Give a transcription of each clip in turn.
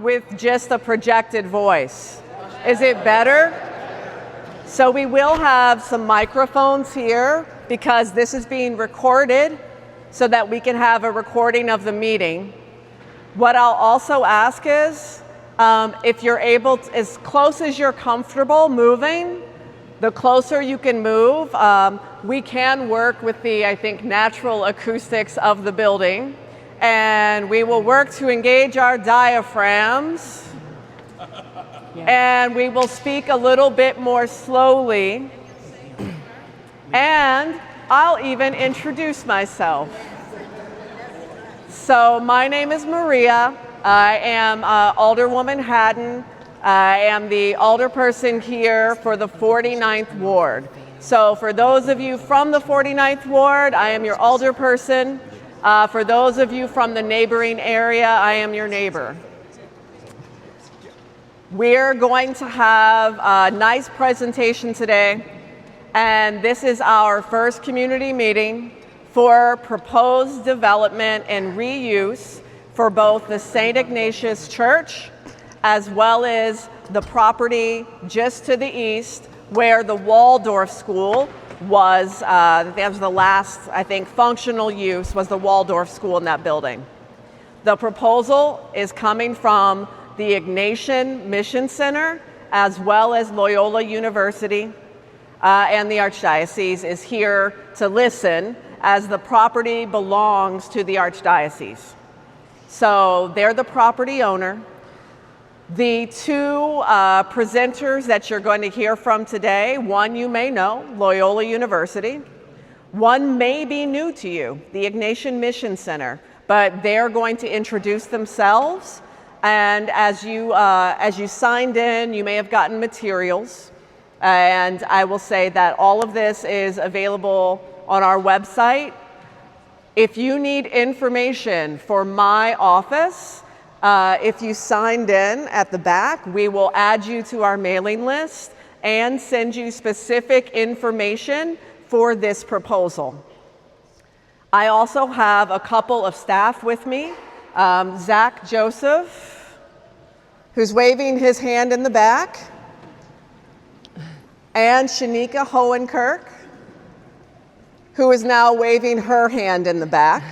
with just a projected voice? Is it better? So we will have some microphones here because this is being recorded so that we can have a recording of the meeting. What I'll also ask is, if you're able to, as close as you're comfortable moving, the closer you can move. We can work with the, I think, natural acoustics of the building, and we will work to engage our diaphragms, and we will speak a little bit more slowly, and I'll even introduce myself. So my name is Maria. I am Alderwoman Haddon. I am the alderperson here for the 49th Ward. So for those of you from the 49th Ward, I am your alderperson. For those of you from the neighboring area, I am your neighbor. We're going to have a nice presentation today, and this is our first community meeting for proposed development and reuse for both the St. Ignatius Church as well as the property just to the east where the Waldorf School was. That was the last, I think, functional use was the Waldorf School in that building. The proposal is coming from the Ignatian Mission Center as well as Loyola University, and the Archdiocese is here to listen as the property belongs to the Archdiocese. So they're the property owner. The two presenters that you're going to hear from today, one you may know, Loyola University. One may be new to you, the Ignatian Mission Center, but they're going to introduce themselves. And as you signed in, you may have gotten materials. And I will say that all of this is available on our website. If you need information for my office, if you signed in at the back, we will add you to our mailing list and send you specific information for this proposal. I also have a couple of staff with me. Zach Joseph, who's waving his hand in the back, and Shanika Hohenkirk, who is now waving her hand in the back.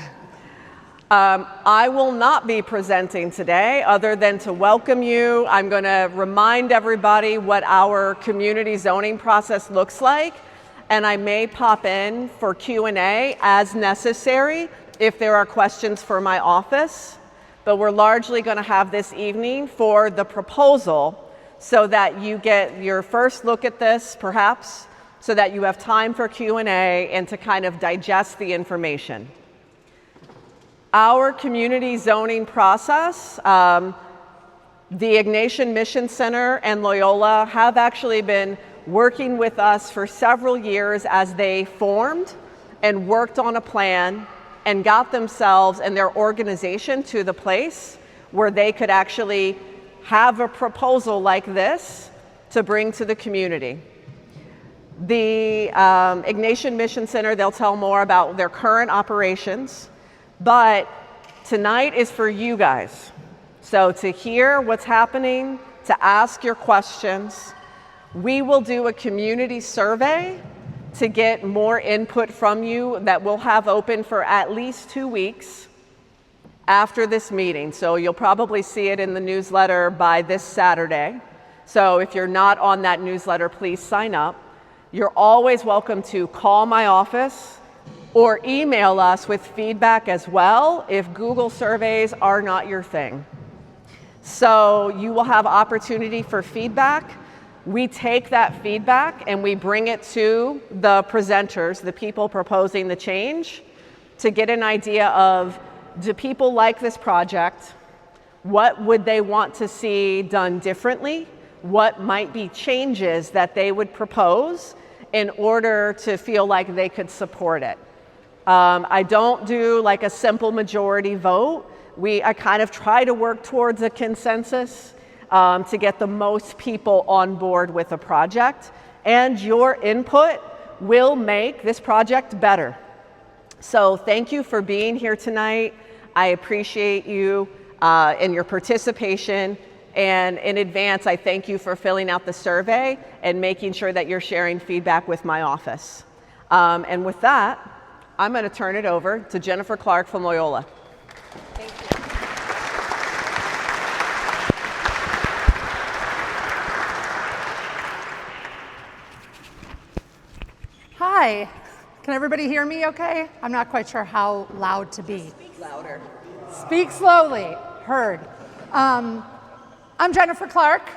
I will not be presenting today other than to welcome you. I'm going to remind everybody what our community zoning process looks like, and I may pop in for Q&A as necessary if there are questions for my office. But we're largely going to have this evening for the proposal so that you get your first look at this, perhaps, so that you have time for Q&A and to kind of digest the information. Our community zoning process, the Ignatian Mission Center and Loyola have actually been working with us for several years as they formed and worked on a plan and got themselves and their organization to the place where they could actually have a proposal like this to bring to the community. The Ignatian Mission Center, they'll tell more about their current operations, but tonight is for you guys. So to hear what's happening, to ask your questions, we will do a community survey to get more input from you that we'll have open for at least 2 weeks after this meeting. So you'll probably see it in the newsletter by this Saturday. So if you're not on that newsletter, please sign up. You're always welcome to call my office or email us with feedback as well if Google surveys are not your thing. So you will have opportunity for feedback. We take that feedback and we bring it to the presenters, the people proposing the change, to get an idea of, do people like this project? What would they want to see done differently? What might be changes that they would propose in order to feel like they could support it? I don't do like a simple majority vote. I kind of try to work towards a consensus to get the most people on board with a project, and your input will make this project better. So thank you for being here tonight. I appreciate you. and your participation. And in advance, I thank you for filling out the survey and making sure that you're sharing feedback with my office. And with that, I'm going to turn it over to Jennifer Clark from Loyola. Thank you. Hi. Can everybody hear me okay? I'm not quite sure how loud to be. Speak louder. Speak slowly. Heard. I'm Jennifer Clark.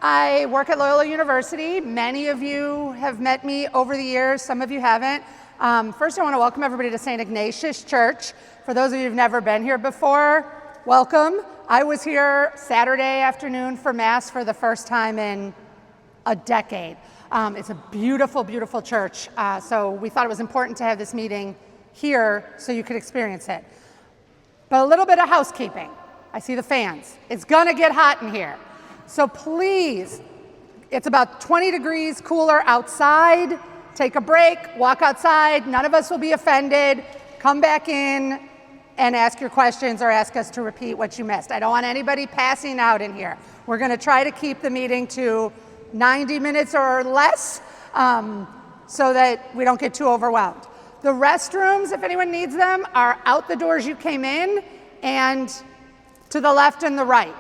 I work at Loyola University. Many of you have met me over the years. Some of you haven't. First, I want to welcome everybody to St. Ignatius Church. For those of you who've never been here before, welcome. I was here Saturday afternoon for Mass for the first time in a decade. It's a beautiful, beautiful church. So we thought it was important to have this meeting here so you could experience it. But a little bit of housekeeping. I see the fans. It's gonna get hot in here. So please, it's about 20 degrees cooler outside. Take a break, walk outside. None of us will be offended. Come back in and ask your questions or ask us to repeat what you missed. I don't want anybody passing out in here. We're gonna try to keep the meeting to 90 minutes or less so that we don't get too overwhelmed. The restrooms, if anyone needs them, are out the doors you came in and to the left and the right.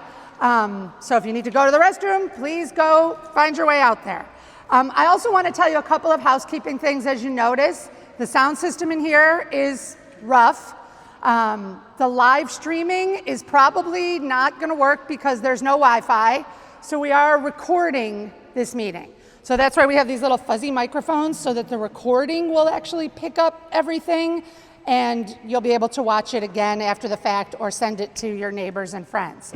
So if you need to go to the restroom, please go find your way out there. I also want to tell you a couple of housekeeping things. As you notice, the sound system in here is rough. The live streaming is probably not going to work because there's no Wi-Fi. So we are recording this meeting. So that's why we have these little fuzzy microphones so that the recording will actually pick up everything and you'll be able to watch it again after the fact or send it to your neighbors and friends.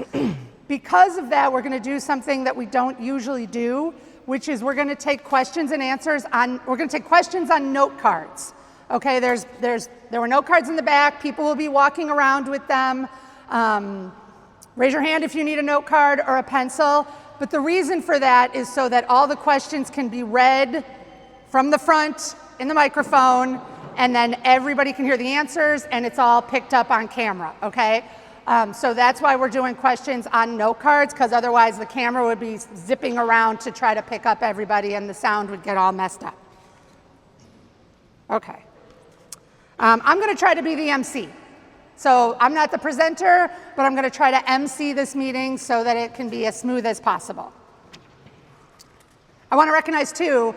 Because of that, we're going to do something that we don't usually do, which is we're going to take questions and answers on, we're going to take questions on note cards. Okay, there were note cards in the back. People will be walking around with them. Raise your hand if you need a note card or a pencil. But the reason for that is so that all the questions can be read from the front in the microphone, and then everybody can hear the answers, and it's all picked up on camera, okay? So that's why we're doing questions on note cards, because otherwise the camera would be zipping around to try to pick up everybody, and the sound would get all messed up. Okay. I'm going to try to be the MC. So I'm not the presenter, but I'm going to try to MC this meeting so that it can be as smooth as possible. I want to recognize, too,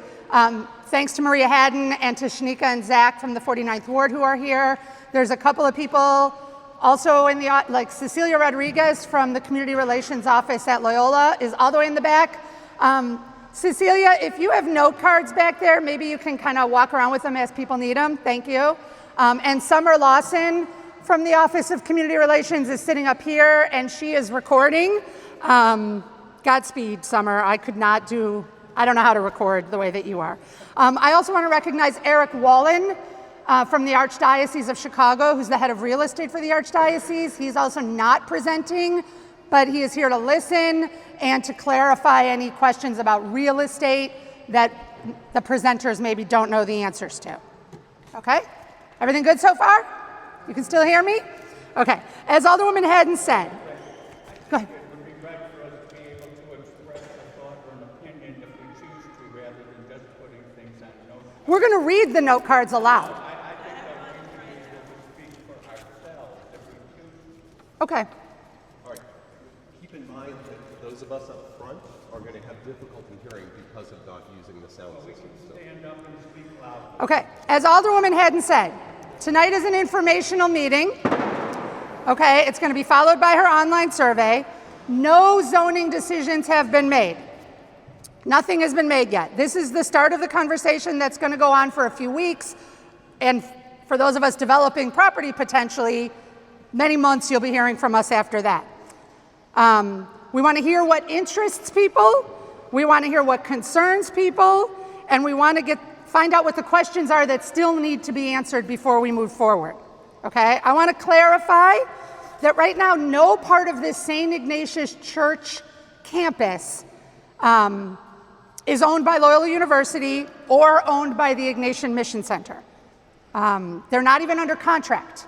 thanks to Maria Haddon and to Shanika and Zach from the 49th Ward who are here. There's a couple of people also in the, like Cecilia Rodriguez from the Community Relations Office at Loyola is all the way in the back. Cecilia, if you have note cards back there, maybe you can kind of walk around with them as people need them. Thank you. And Summer Lawson from the Office of Community Relations is sitting up here, and she is recording. Godspeed, Summer. I don't know how to record the way that you are. I also want to recognize Eric Wallen from the Archdiocese of Chicago, who's the head of real estate for the Archdiocese. He's also not presenting, but he is here to listen and to clarify any questions about real estate that the presenters maybe don't know the answers to. Okay? Everything good so far? You can still hear me? Okay. As Alderwoman Haddon said, go ahead. It would be right for us to be able to express a thought or an opinion if we choose to, rather than just putting things on notes. We're going to read the note cards aloud. I think that we should be able to speak for ourselves if we choose to. Okay. All right. Keep in mind that those of us up front are going to have difficulty hearing because of not using the sound system. Stand up and speak loud. Okay. As Alderwoman Haddon said, tonight is an informational meeting. Okay, it's going to be followed by her online survey. No zoning decisions have been made. Nothing has been made yet. This is the start of the conversation that's going to go on for a few weeks. And for those of us developing property potentially, many months you'll be hearing from us after that. We want to hear what interests people. We want to hear what concerns people. And we want to find out what the questions are that still need to be answered before we move forward. Okay, I want to clarify that right now no part of this St. Ignatius Church campus is owned by Loyola University or owned by the Ignatian Mission Center. They're not even under contract.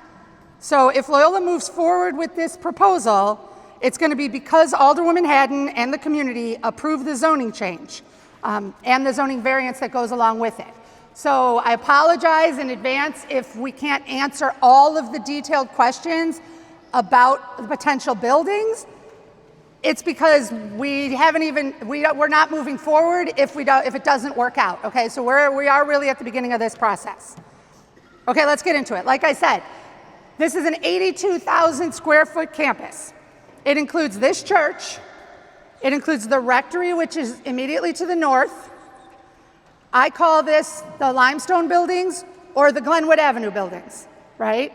So if Loyola moves forward with this proposal, It's going to be because Alderwoman Haddon and the community approved the zoning change and the zoning variance that goes along with it. So I apologize in advance if we can't answer all of the detailed questions about the potential buildings. It's because we're not moving forward if it doesn't work out. Okay, so we are really at the beginning of this process. Okay, let's get into it. Like I said, this is an 82,000 square foot campus. It includes this church. It includes the rectory, which is immediately to the north. I call this the limestone buildings or the Glenwood Avenue buildings, right?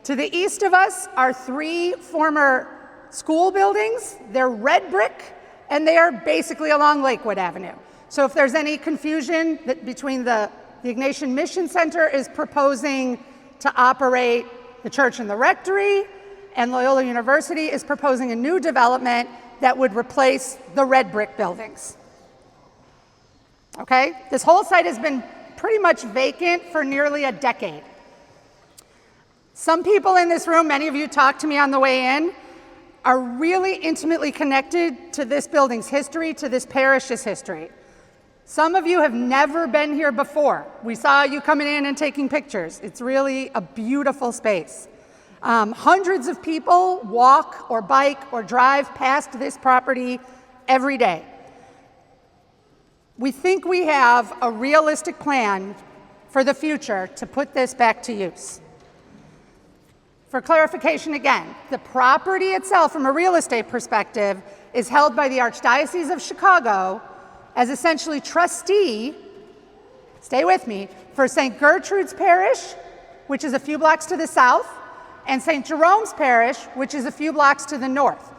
To the east of us are 3 former school buildings. They're red brick, and they are basically along Lakewood Avenue. So if there's any confusion between the Ignatian Mission Center is proposing to operate the church and the rectory, and Loyola University is proposing a new development that would replace the red brick buildings. Okay, this whole site has been pretty much vacant for nearly a decade. Some people in this room, many of you talked to me on the way in, are really intimately connected to this building's history, to this parish's history. Some of you have never been here before. We saw you coming in and taking pictures. It's really a beautiful space. Hundreds of people walk or bike or drive past this property every day. We think we have a realistic plan for the future to put this back to use. For clarification again, the property itself from a real estate perspective is held by the Archdiocese of Chicago as essentially trustee, stay with me, for St. Gertrude's Parish, which is a few blocks to the south, and St. Jerome's Parish, which is a few blocks to the north.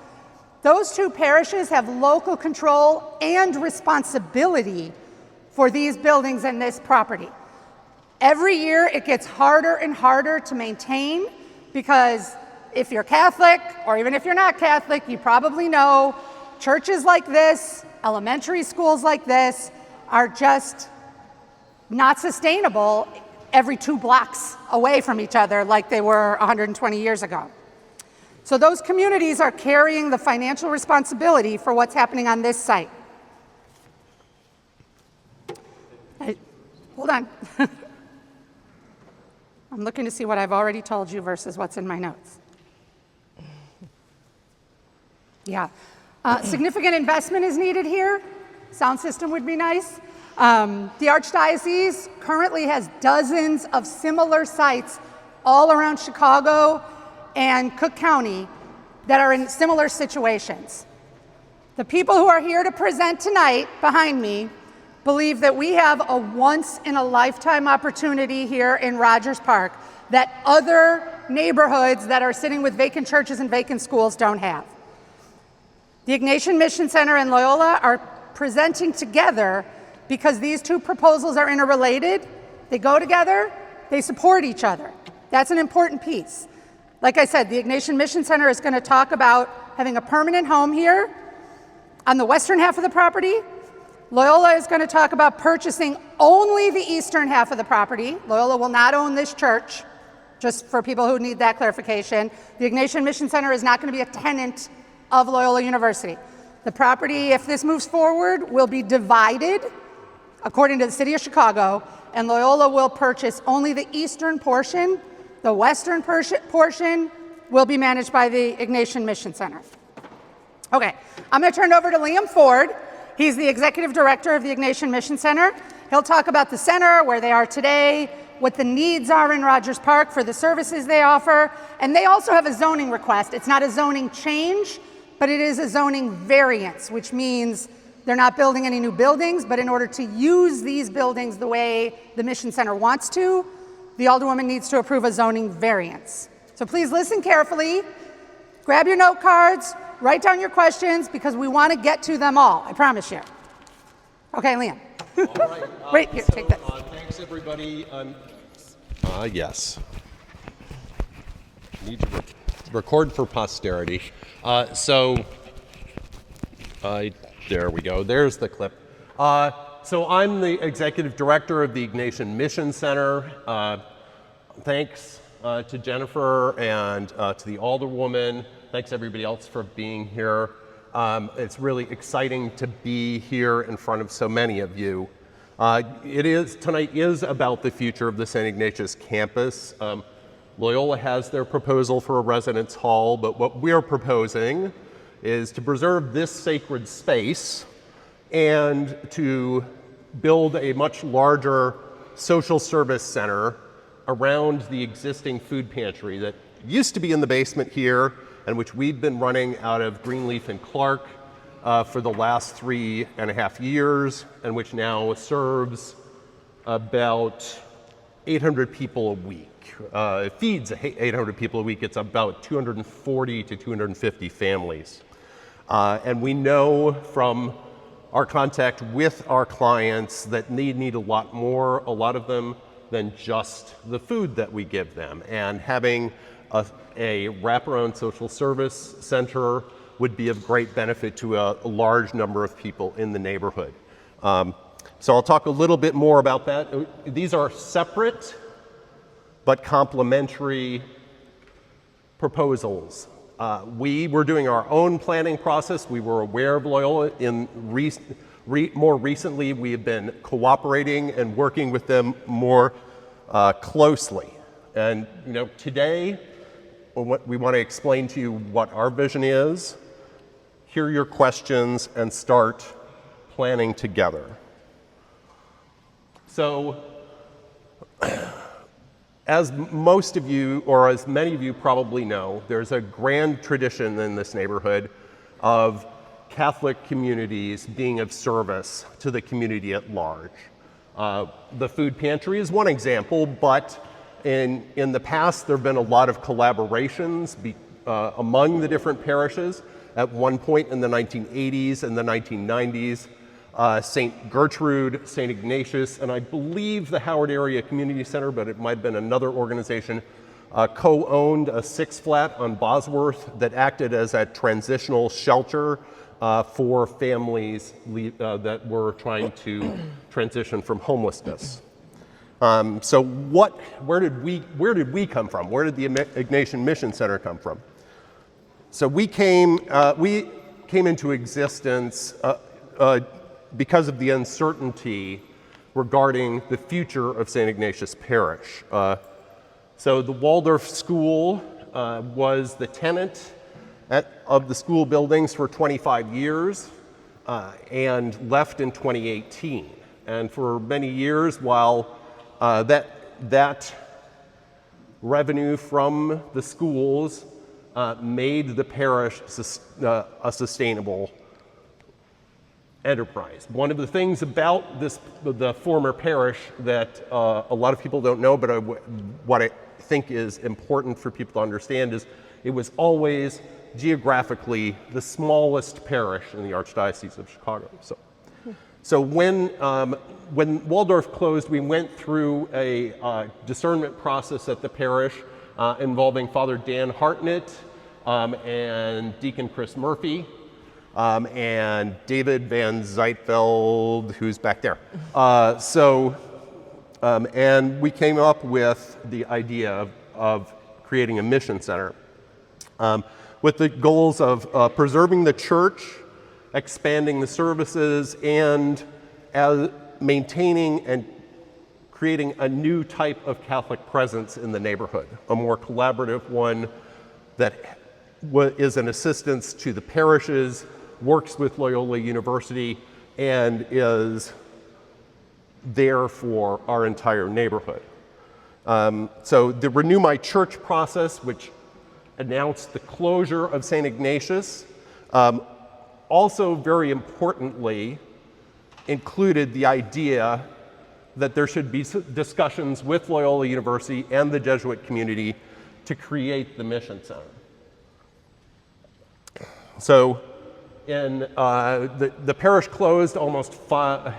Those 2 parishes have local control and responsibility for these buildings and this property. Every year it gets harder and harder to maintain because if you're Catholic, or even if you're not Catholic, you probably know churches like this, elementary schools like this, are just not sustainable every 2 blocks away from each other like they were 120 years ago. So those communities are carrying the financial responsibility for what's happening on this site. Hold on. I'm looking to see what I've already told you versus what's in my notes. Yeah. Significant investment is needed here. Sound system would be nice. The Archdiocese currently has dozens of similar sites all around Chicago and Cook County that are in similar situations. The people who are here to present tonight behind me believe that we have a once-in-a-lifetime opportunity here in Rogers Park that other neighborhoods that are sitting with vacant churches and vacant schools don't have. The Ignatian Mission Center and Loyola are presenting together because these 2 proposals are interrelated. They go together, they support each other. That's an important piece. Like I said, the Ignatian Mission Center is going to talk about having a permanent home here on the western half of the property. Loyola is going to talk about purchasing only the eastern half of the property. Loyola will not own this church, just for people who need that clarification. The Ignatian Mission Center is not going to be a tenant of Loyola University. The property, if this moves forward, will be divided according to the city of Chicago, and Loyola will purchase only the eastern portion. The western portion will be managed by the Ignatian Mission Center. Okay, I'm going to turn it over to Liam Ford. He's the executive director of the Ignatian Mission Center. He'll talk about the center, where they are today, what the needs are in Rogers Park for the services they offer, and they also have a zoning request. It's not a zoning change, but it is a zoning variance, which means they're not building any new buildings, but in order to use these buildings the way the Mission Center wants to, the Alderwoman needs to approve a zoning variance. So please listen carefully, grab your note cards, write down your questions, because we want to get to them all, I promise you. Okay, Liam. All right. Wait, here, take that. Thanks, everybody. Yes. Need to record for posterity. There we go. There's the clip. So I'm the executive director of the Ignatian Mission Center. Thanks to Jennifer and to the Alderwoman thanks everybody else for being here. It's really exciting to be here in front of so many of you. Tonight is about the future of the St. Ignatius campus. Loyola has their proposal for a residence hall, but what we're proposing is to preserve this sacred space and to build a much larger social service center around the existing food pantry that used to be in the basement here and which we've been running out of Greenleaf and Clark for the last 3.5 years, and which now serves about 800 people a week. It feeds 800 people a week. It's about 240 to 250 families. And we know from our contact with our clients that they need a lot more, a lot of them, than just the food that we give them. And having a wraparound social service center would be of great benefit to a large number of people in the neighborhood. So I'll talk a little bit more about that. These are separate but complementary proposals. We were doing our own planning process. We were aware of Loyola. More recently, we have been cooperating and working with them more closely. And today, we want to explain to you what our vision is, hear your questions, and start planning together. So, as most of you, or as many of you probably know, there's a grand tradition in this neighborhood of Catholic communities being of service to the community at large. The food pantry is one example, but in the past there have been a lot of collaborations among the different parishes. At one point in the 1980s and the 1990s, St. Gertrude, St. Ignatius, and I believe the Howard Area Community Center, but it might have been another organization, co-owned a 6-flat on Bosworth that acted as a transitional shelter for families that were trying to transition from homelessness. So where did we come from? Where did the Ignatian Mission Center come from? So we came into existence because of the uncertainty regarding the future of St. Ignatius Parish. So the Waldorf School was the tenant of the school buildings for 25 years and left in 2018. And for many years, while that revenue from the schools made the parish a sustainable enterprise. One of the things about the former parish that a lot of people don't know, but what I think is important for people to understand is it was always geographically the smallest parish in the Archdiocese of Chicago. So when Waldorf closed, we went through a discernment process at the parish involving Father Dan Hartnett and Deacon Chris Murphy and David Van Zeitveld, who's back there. And we came up with the idea of creating a mission center with the goals of preserving the church, expanding the services, and maintaining and creating a new type of Catholic presence in the neighborhood, a more collaborative one that is an assistance to the parishes, works with Loyola University, and is there for our entire neighborhood. So the Renew My Church process, which announced the closure of St. Ignatius, also very importantly included the idea that there should be discussions with Loyola University and the Jesuit community to create the Mission Center. So the parish closed almost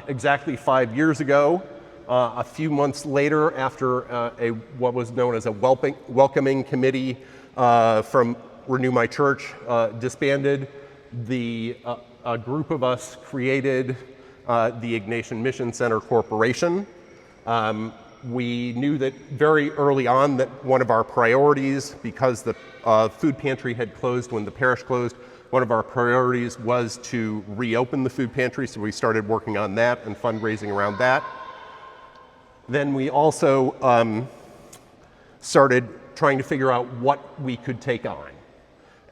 exactly 5 years ago. A few months later, after what was known as a welcoming committee from Renew My Church disbanded, a group of us created the Ignatian Mission Center Corporation. we knew that very early on that one of our priorities, because the food pantry had closed when the parish closed, one of our priorities was to reopen the food pantry, so we started working on that and fundraising around that. Then we also started trying to figure out what we could take on.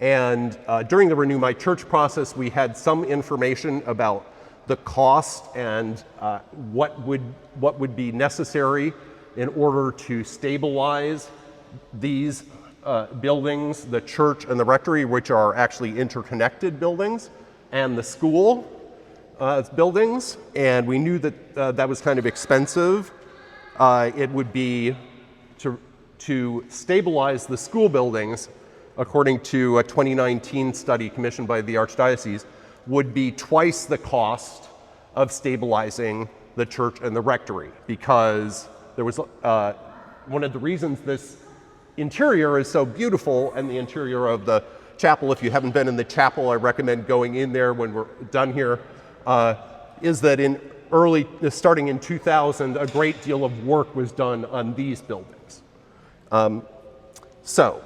And during the Renew My Church process, we had some information about the cost and what would be necessary in order to stabilize these buildings, the church and the rectory, which are actually interconnected buildings, and the school buildings. And we knew that that was kind of expensive. It would be to stabilize the school buildings, according to a 2019 study commissioned by the Archdiocese, would be twice the cost of stabilizing the church and the rectory, because there was one of the reasons this interior is so beautiful, and the interior of the chapel, if you haven't been in the chapel, I recommend going in there when we're done here, is that starting in 2000, a great deal of work was done on these buildings. So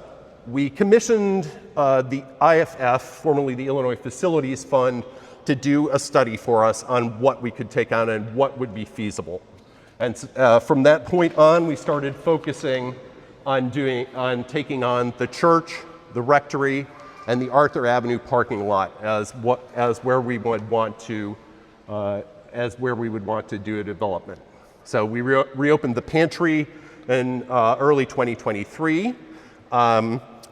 we commissioned the IFF, formerly the Illinois Facilities Fund, to do a study for us on what we could take on and what would be feasible. And from that point on, we started focusing on taking on the church, the rectory, and the Arthur Avenue parking lot as where we would want to do a development. So we reopened the pantry in early 2023.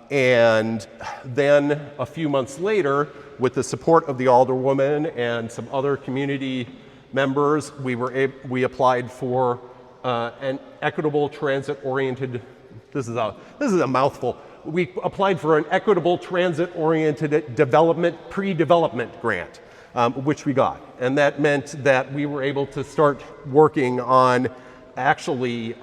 And then a few months later, with the support of the Alderwoman and some other community members, we applied for an equitable transit-oriented, this is a mouthful. We applied for an equitable transit-oriented pre-development grant, which we got. And that meant that we were able to start working on actually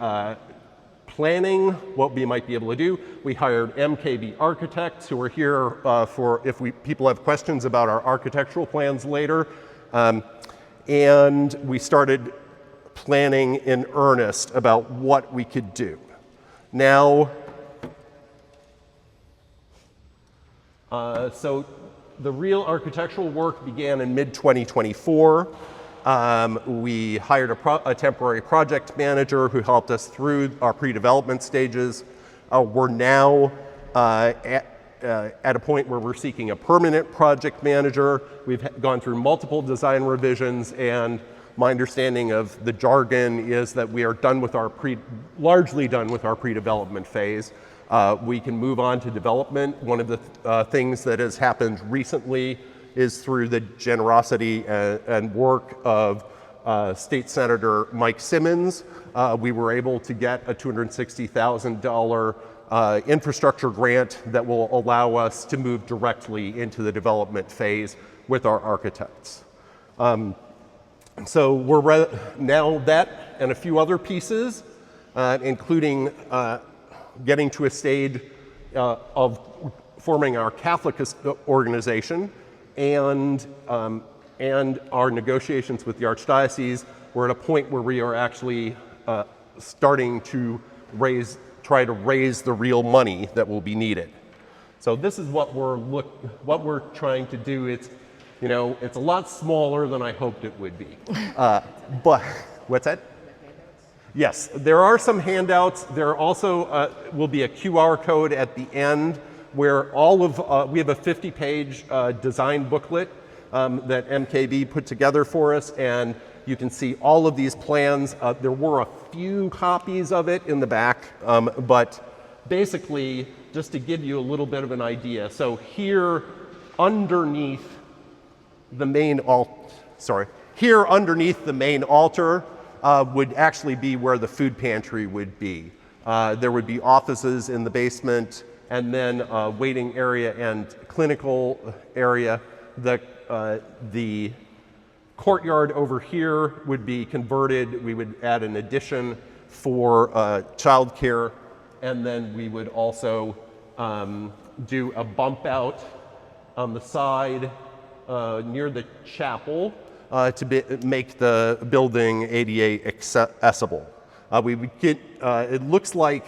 planning what we might be able to do. We hired MKB architects who are here for if people have questions about our architectural plans later. And we started planning in earnest about what we could do. Now, so the real architectural work began in mid-2024. We hired a temporary project manager who helped us through our pre-development stages. We're now at a point where we're seeking a permanent project manager. We've gone through multiple design revisions, and my understanding of the jargon is that we are largely done with our pre-development phase. We can move on to development. One of the things that has happened recently is through the generosity and work of State Senator Mike Simmons. We were able to get a $260,000 infrastructure grant that will allow us to move directly into the development phase with our architects. So we're now that and a few other pieces, including getting to a stage of forming our Catholic organization, and our negotiations with the Archdiocese. We're at a point where we are actually starting to try to raise the real money that will be needed. So this is what we're trying to do. It's a lot smaller than I hoped it would be. But what's that? Yes, there are some handouts. There also will be a QR code at the end where we have a 50-page design booklet that MKB put together for us, and you can see all of these plans. There were a few copies of it in the back, but basically, just to give you a little bit of an idea. So here, underneath the main altar would actually be where the food pantry would be. There would be offices in the basement, and then a waiting area and clinical area. The courtyard over here would be converted. We would add an addition for childcare, and then we would also do a bump out on the side near the chapel to make the building ADA accessible. We would get, it looks like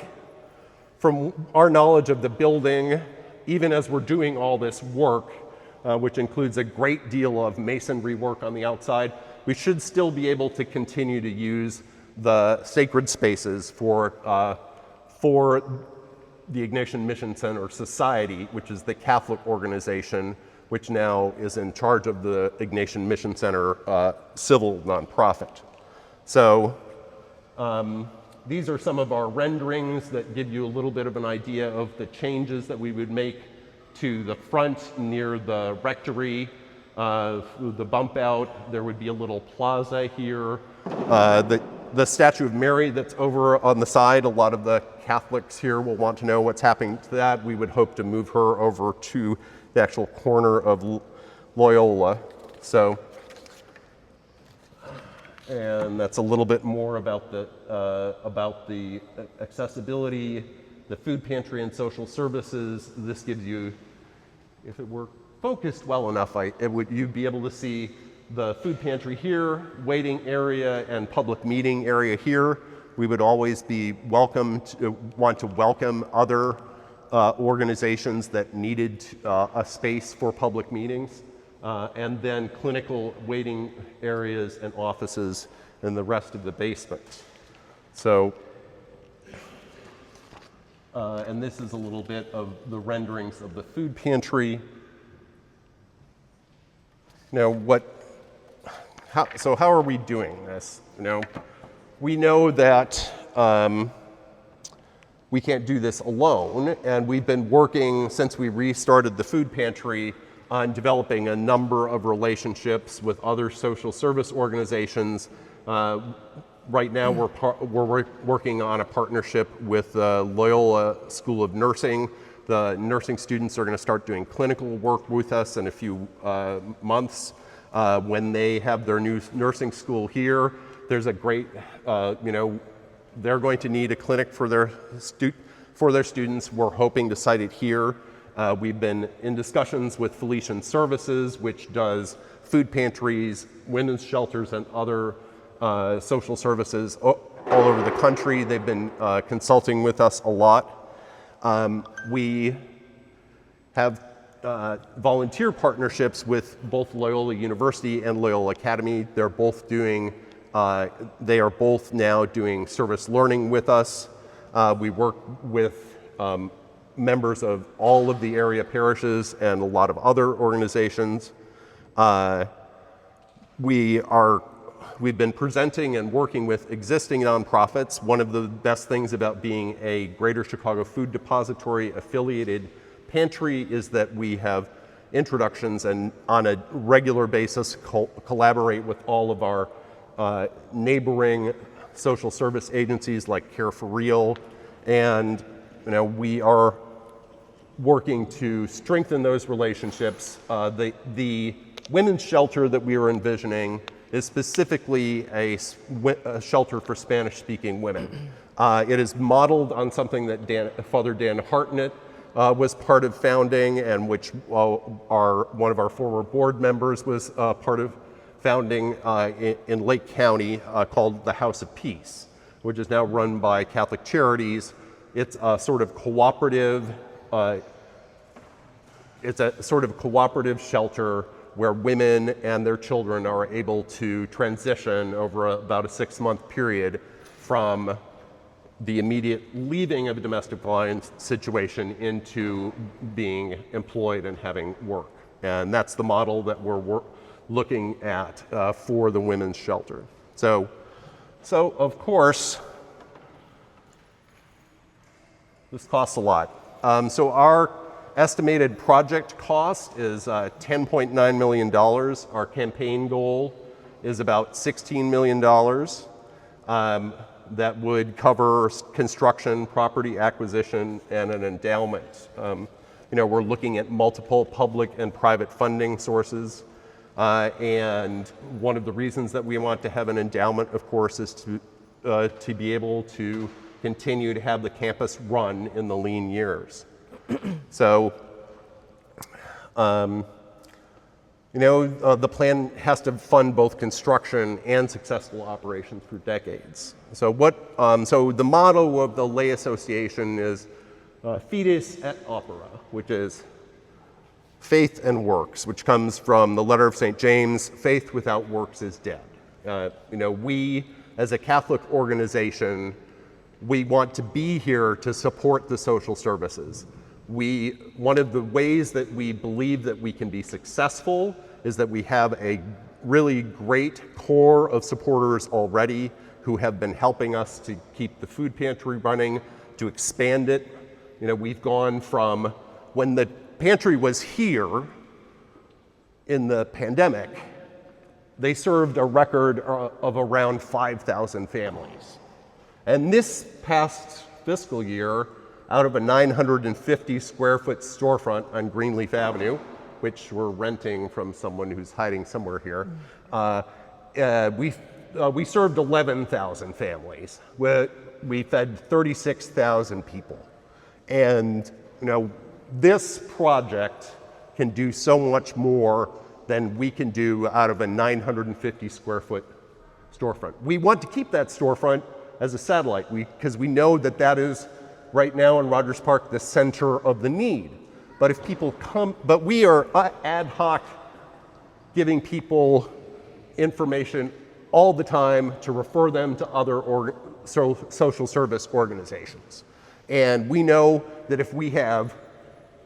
from our knowledge of the building, even as we're doing all this work, which includes a great deal of masonry work on the outside, we should still be able to continue to use the sacred spaces for the Ignatian Mission Center Society, which is the Catholic organization which now is in charge of the Ignatian Mission Center civil nonprofit. So these are some of our renderings that give you a little bit of an idea of the changes that we would make to the front near the rectory. The bump out, there would be a little plaza here. The statue of Mary that's over on the side, a lot of the Catholics here will want to know what's happening to that. We would hope to move her over to the actual corner of Loyola. So, and that's a little bit more about the accessibility, the food pantry and social services. This gives you, if it were focused well enough, you'd be able to see the food pantry here, waiting area, and public meeting area here. We would always be want to welcome other organizations that needed a space for public meetings, and then clinical waiting areas and offices in the rest of the basement. So, and this is a little bit of the renderings of the food pantry. Now, how are we doing this? We know that we can't do this alone, and we've been working since we restarted the food pantry on developing a number of relationships with other social service organizations. Right now, we're working on a partnership with the Loyola School of Nursing. The nursing students are going to start doing clinical work with us in a few months. When they have their new nursing school here, there's a great, they're going to need a clinic for their students. We're hoping to site it here. We've been in discussions with Felician Services, which does food pantries, women's shelters, and other social services all over the country. They've been consulting with us a lot. We have volunteer partnerships with both Loyola University and Loyola Academy. They are both now doing service learning with us. We work with members of all of the area parishes and a lot of other organizations. We've been presenting and working with existing nonprofits. One of the best things about being a Greater Chicago Food Depository affiliated pantry is that we have introductions and on a regular basis collaborate with all of our neighboring social service agencies like Care for Real, and we are working to strengthen those relationships. The women's shelter that we are envisioning is specifically a shelter for Spanish-speaking women. It is modeled on something that Father Dan Hartnett was part of founding, and which one of our former board members was part of founding in Lake County, called the House of Peace, which is now run by Catholic Charities. It's a sort of cooperative. It's a sort of cooperative shelter where women and their children are able to transition over about a 6-month period from the immediate leaving of a domestic violence situation into being employed and having work. And that's the model that we're looking at for the women's shelter. So of course, this costs a lot. So our estimated project cost is $10.9 million. Our campaign goal is about $16 million. That would cover construction, property acquisition, and an endowment. We're looking at multiple public and private funding sources. And one of the reasons that we want to have an endowment, of course, is to be able to continue to have the campus run in the lean years. So, The plan has to fund both construction and successful operations for decades. So so the motto of the lay association is Fides et Opera, which is faith and works, which comes from the letter of St. James, faith without works is dead. We, as a Catholic organization, we want to be here to support the social services. One of the ways that we believe that we can be successful is that we have a really great core of supporters already who have been helping us to keep the food pantry running, to expand it. We've gone from when the pantry was here in the pandemic, they served a record of around 5,000 families. And this past fiscal year, out of a 950 square foot storefront on Greenleaf Avenue, which we're renting from someone who's hiding somewhere here, we served 11,000 families. We fed 36,000 people. And this project can do so much more than we can do out of a 950 square foot storefront. We want to keep that storefront as a satellite because we know that that is right now in Rogers Park the center of the need. But if people come, but we are ad hoc giving people information all the time to refer them to other social service organizations. And we know that if we have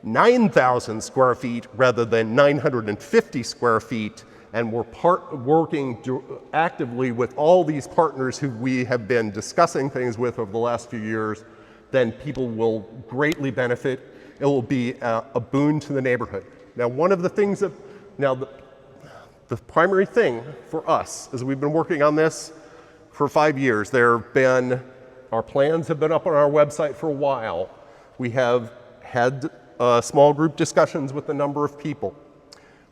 9,000 square feet rather than 950 square feet, and we're working actively with all these partners who we have been discussing things with over the last few years, then people will greatly benefit. It will be a boon to the neighborhood. Now, one of the things that, the primary thing for us is we've been working on this for 5 years. Our plans have been up on our website for a while. We have had small group discussions with a number of people.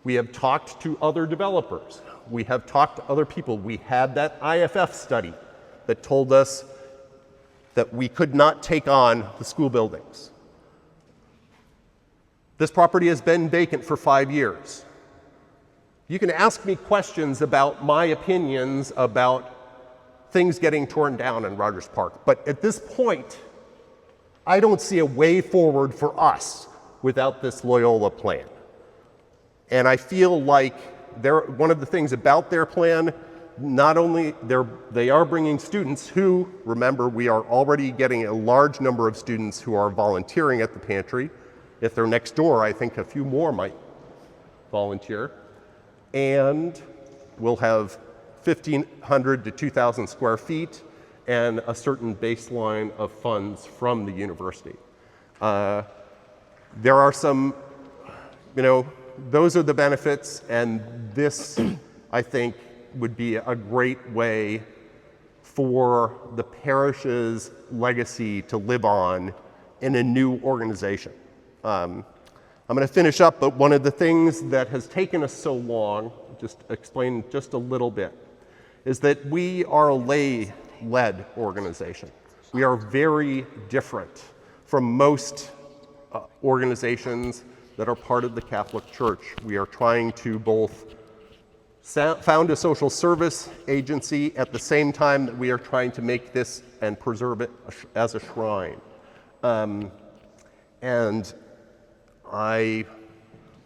We have talked to other developers. We have talked to other people. We had that IFF study that told us that we could not take on the school buildings. This property has been vacant for 5 years. You can ask me questions about my opinions about things getting torn down in Rogers Park, but at this point, I don't see a way forward for us without this Loyola plan. And I feel like one of the things about their plan, not only they are bringing students who, remember, we are already getting a large number of students who are volunteering at the pantry. If they're next door, I think a few more might volunteer. And we'll have 1,500 to 2,000 square feet and a certain baseline of funds from the university. There are some, those are the benefits, and this, I think, would be a great way for the parish's legacy to live on in a new organization. I'm going to finish up, but one of the things that has taken us so long, just explain just a little bit, is that we are a lay-led organization. We are very different from most organizations that are part of the Catholic Church. We are trying to both found a social service agency at the same time that we are trying to make this and preserve it as a shrine. And I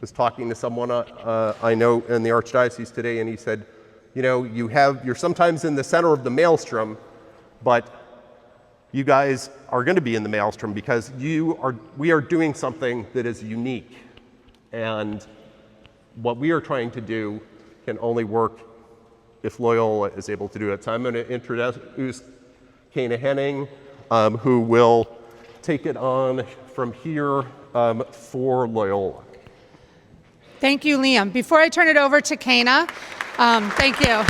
was talking to someone I know in the Archdiocese today, and he said, you're sometimes in the center of the maelstrom, but you guys are going to be in the maelstrom because we are doing something that is unique. And what we are trying to do can only work if Loyola is able to do it. So I'm going to introduce Kana Henning, who will take it on from here for Loyola. Thank you, Liam. Before I turn it over to Kana, thank you.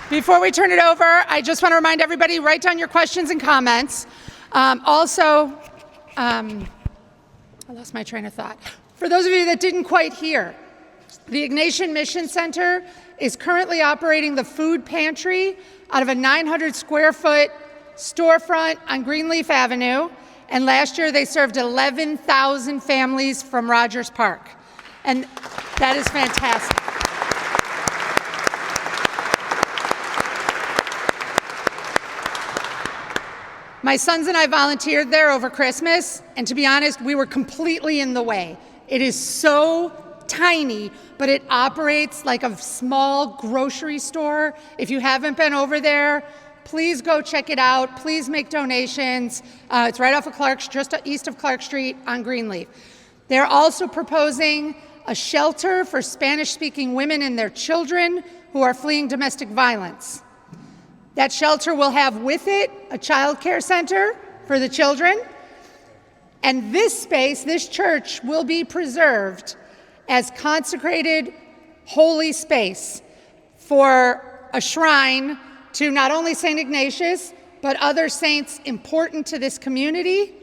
Before we turn it over, I just want to remind everybody, write down your questions and comments. I lost my train of thought. For those of you that didn't quite hear, the Ignatian Mission Center is currently operating the food pantry out of a 900 square foot storefront on Greenleaf Avenue, and last year they served 11,000 families from Rogers Park. And that is fantastic. My sons and I volunteered there over Christmas, and to be honest, we were completely in the way. It is so tiny, but it operates like a small grocery store. If you haven't been over there, please go check it out. Please make donations. It's right off of just east of Clark Street on Greenleaf. They're also proposing a shelter for Spanish-speaking women and their children who are fleeing domestic violence. That shelter will have with it a child care center for the children. And this space, this church, will be preserved as consecrated holy space for a shrine to not only St. Ignatius, but other saints important to this community.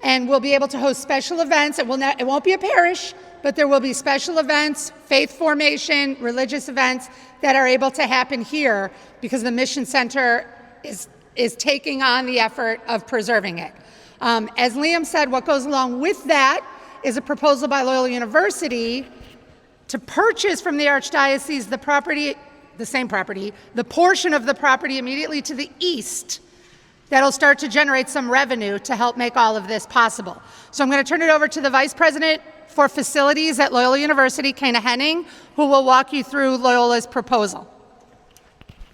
And we'll be able to host special events. It won't be a parish, but there will be special events, faith formation, religious events that are able to happen here because the Mission Center is taking on the effort of preserving it. As Liam said, what goes along with that is a proposal by Loyola University to purchase from the Archdiocese the property, the same property, the portion of the property immediately to the east that'll start to generate some revenue to help make all of this possible. So I'm going to turn it over to the Vice President for Facilities at Loyola University, Kana Henning, who will walk you through Loyola's proposal.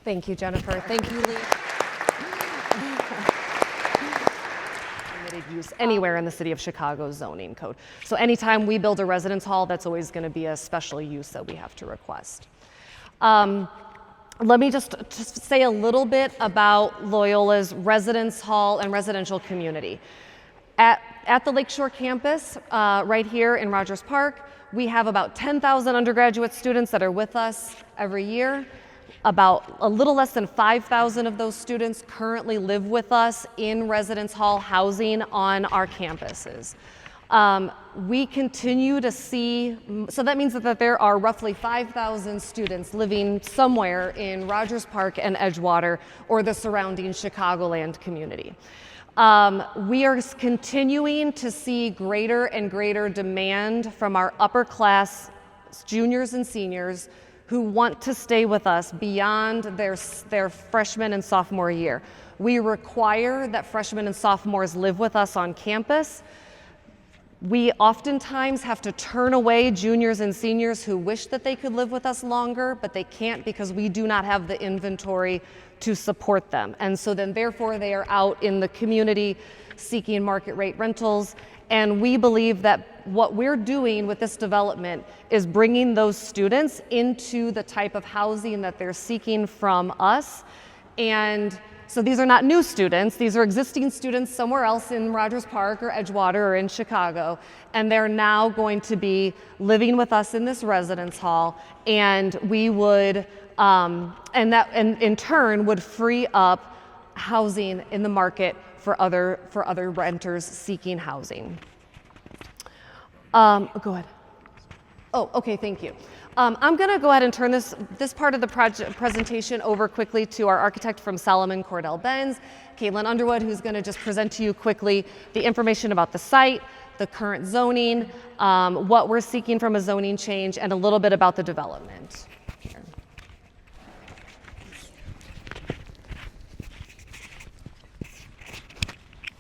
Thank you, Jennifer. Thank you, Lee. Permitted use anywhere in the City of Chicago zoning code. So anytime we build a residence hall, that's always going to be a special use that we have to request. Let me just say a little bit about Loyola's residence hall and residential community. At the Lakeshore campus, right here in Rogers Park, we have about 10,000 undergraduate students that are with us every year. About a little less than 5,000 of those students currently live with us in residence hall housing on our campuses. We continue to see, so that means that there are roughly 5,000 students living somewhere in Rogers Park and Edgewater or the surrounding Chicagoland community. We are continuing to see greater and greater demand from our upper class juniors and seniors who want to stay with us beyond their freshman and sophomore year. We require that freshmen and sophomores live with us on campus. We oftentimes have to turn away juniors and seniors who wish that they could live with us longer, but they can't because we do not have the inventory to support them. And so then therefore they are out in the community seeking market rate rentals. And we believe that what we're doing with this development is bringing those students into the type of housing that they're seeking from us. And so these are not new students, these are existing students somewhere else in Rogers Park or Edgewater or in Chicago, and they're now going to be living with us in this residence hall, and we would, and that in turn would free up housing in the market for other renters seeking housing. Go ahead. Oh, okay, thank you. I'm going to go ahead and turn this part of the presentation over quickly to our architect from Solomon Cordell Benz, Caitlin Underwood, who's going to just present to you quickly the information about the site, the current zoning, what we're seeking from a zoning change, and a little bit about the development. Here.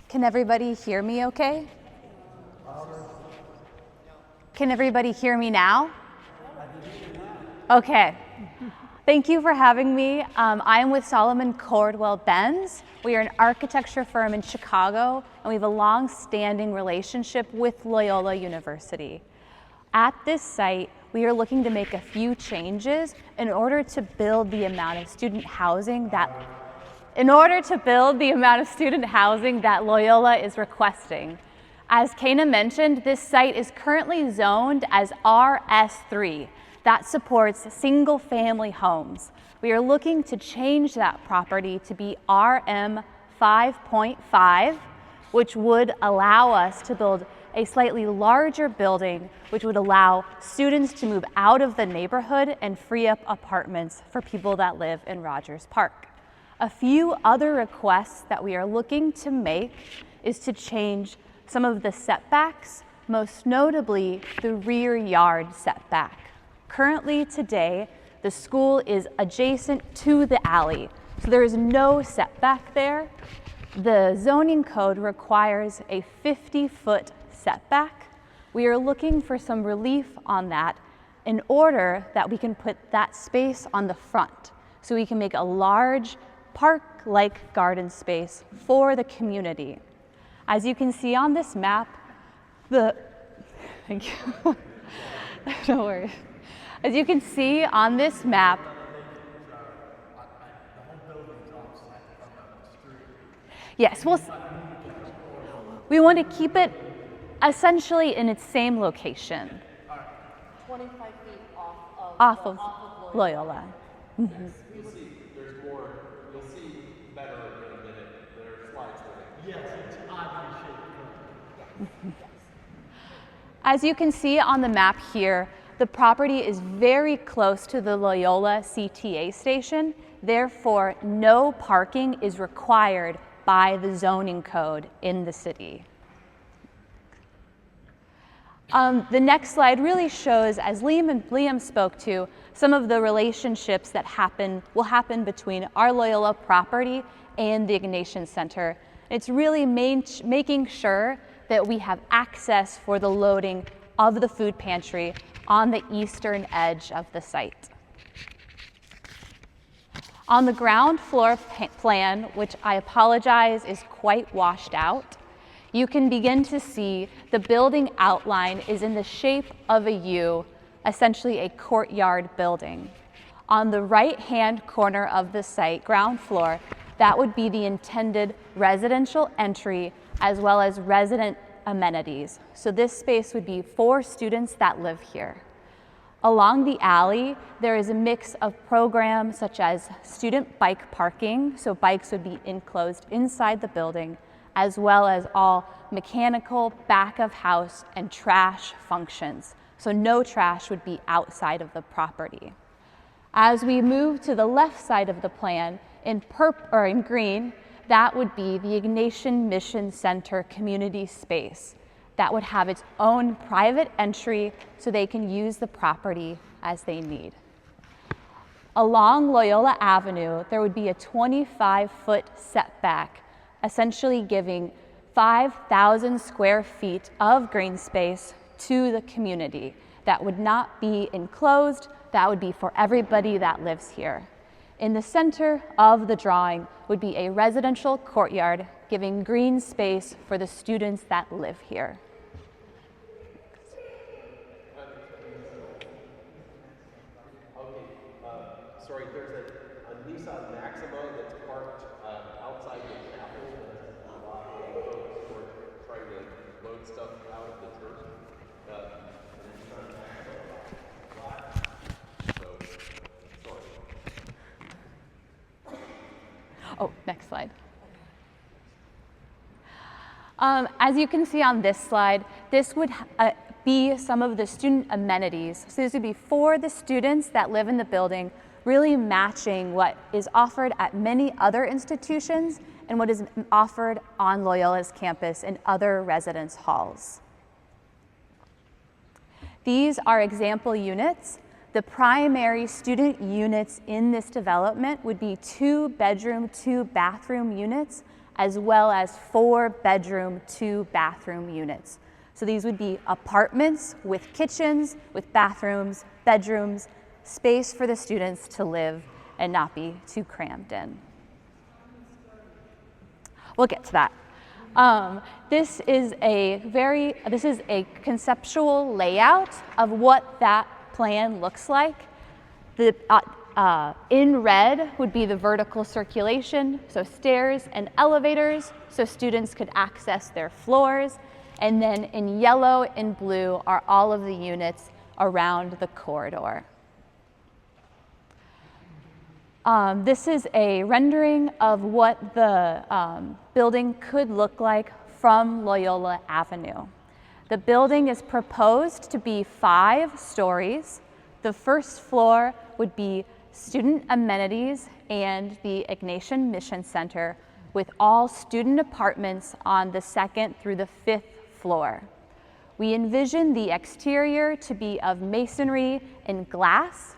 Can everybody hear me okay? Can everybody hear me now? Okay. Thank you for having me. I am with Solomon Cordell Benz. We are an architecture firm in Chicago, and we have a long-standing relationship with Loyola University. At this site, we are looking to make a few changes in order to build the amount of student housing that Loyola is requesting. As Kana mentioned, this site is currently zoned as RS3. That supports single-family homes. We are looking to change that property to be RM 5.5, which would allow us to build a slightly larger building, which would allow students to move out of the neighborhood and free up apartments for people that live in Rogers Park. A few other requests that we are looking to make is to change some of the setbacks, most notably the rear yard setback. Currently today, the school is adjacent to the alley, so there is no setback there. The zoning code requires a 50-foot setback. We are looking for some relief on that in order that we can put that space on the front, so we can make a large park-like garden space for the community. As you can see on this map, thank you. No worries. As you can see on this map, yes, we want to keep it essentially in its same location. 25 feet Off of Loyola. You'll see, there's more, you'll see better in a minute. There are slides with it. Yes, it's oddly shaped. As you can see on the map here, the property is very close to the Loyola CTA station. Therefore, no parking is required by the zoning code in the city. The next slide really shows, as Liam spoke to, some of the relationships that will happen between our Loyola property and the Ignatian Center. It's really making sure that we have access for the loading of the food pantry on the eastern edge of the site. On the ground floor plan, which I apologize is quite washed out, you can begin to see the building outline is in the shape of a U, essentially a courtyard building. On the right-hand corner of the site, ground floor, that would be the intended residential entry as well as resident amenities. So this space would be for students that live here. Along the alley, there is a mix of programs such as student bike parking, so bikes would be enclosed inside the building, as well as all mechanical, back of house, and trash functions. So no trash would be outside of the property. As we move to the left side of the plan, in green, that would be the Ignatian Mission Center community space. That would have its own private entry so they can use the property as they need. Along Loyola Avenue, there would be a 25-foot setback, essentially giving 5,000 square feet of green space to the community. That would not be enclosed, that would be for everybody that lives here. In the center of the drawing would be a residential courtyard giving green space for the students that live here. Sorry, there's a Nissan Maxima that's parked outside the chapel. A lot of folks who are trying to load stuff out of the church. Nissan Maxima. So, sorry. Oh, next slide. As you can see on this slide, this would be some of the student amenities. So this would be for the students that live in the building, really matching what is offered at many other institutions and what is offered on Loyola's campus in other residence halls. These are example units. The primary student units in this development would be 2-bedroom, 2-bathroom units, as well as 4-bedroom, 2-bathroom units. So these would be apartments with kitchens, with bathrooms, bedrooms, space for the students to live and not be too crammed in. We'll get to that. This is a conceptual layout of what that plan looks like. In red would be the vertical circulation, so stairs and elevators, so students could access their floors. And then in yellow and blue are all of the units around the corridor. This is a rendering of what the building could look like from Loyola Avenue. The building is proposed to be 5 stories. The first floor would be student amenities and the Ignatian Mission Center with all student apartments on the 2nd through the 5th floor. We envision the exterior to be of masonry and glass.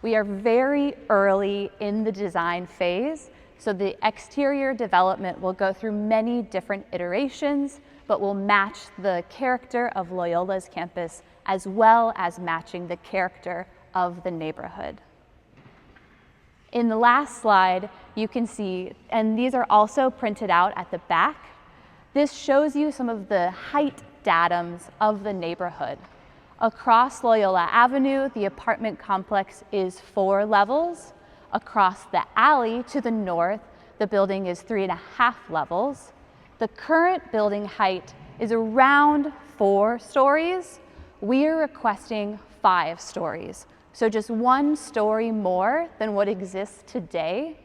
We are very early in the design phase, so the exterior development will go through many different iterations, but will match the character of Loyola's campus as well as matching the character of the neighborhood. In the last slide, you can see, and these are also printed out at the back, this shows you some of the height datums of the neighborhood. Across Loyola Avenue, the apartment complex is 4 levels. Across the alley to the north, the building is 3.5 levels. The current building height is around 4 stories. We are requesting 5 stories, so just 1 story more than what exists today.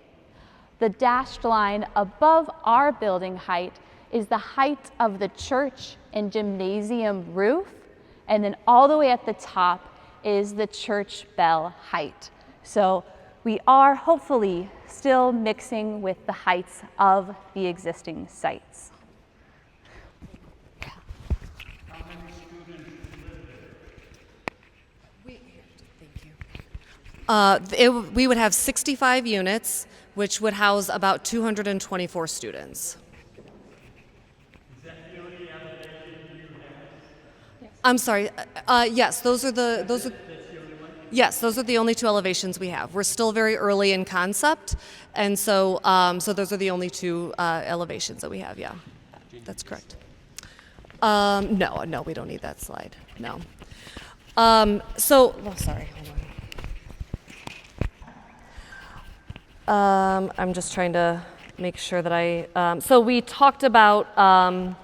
The dashed line above our building height is the height of the church and gymnasium roof, and then all the way at the top is the church bell height. So we are hopefully still mixing with the heights of the existing sites. How many students live there? We would have 65 units, which would house about 224 students. I'm sorry. Yes, those are the only 2 elevations we have. We're still very early in concept, and so those are the only 2 elevations that we have. Yeah, that's correct. No, we don't need that slide. No. Sorry. Hold on. I'm just trying to make sure that I. So we talked about.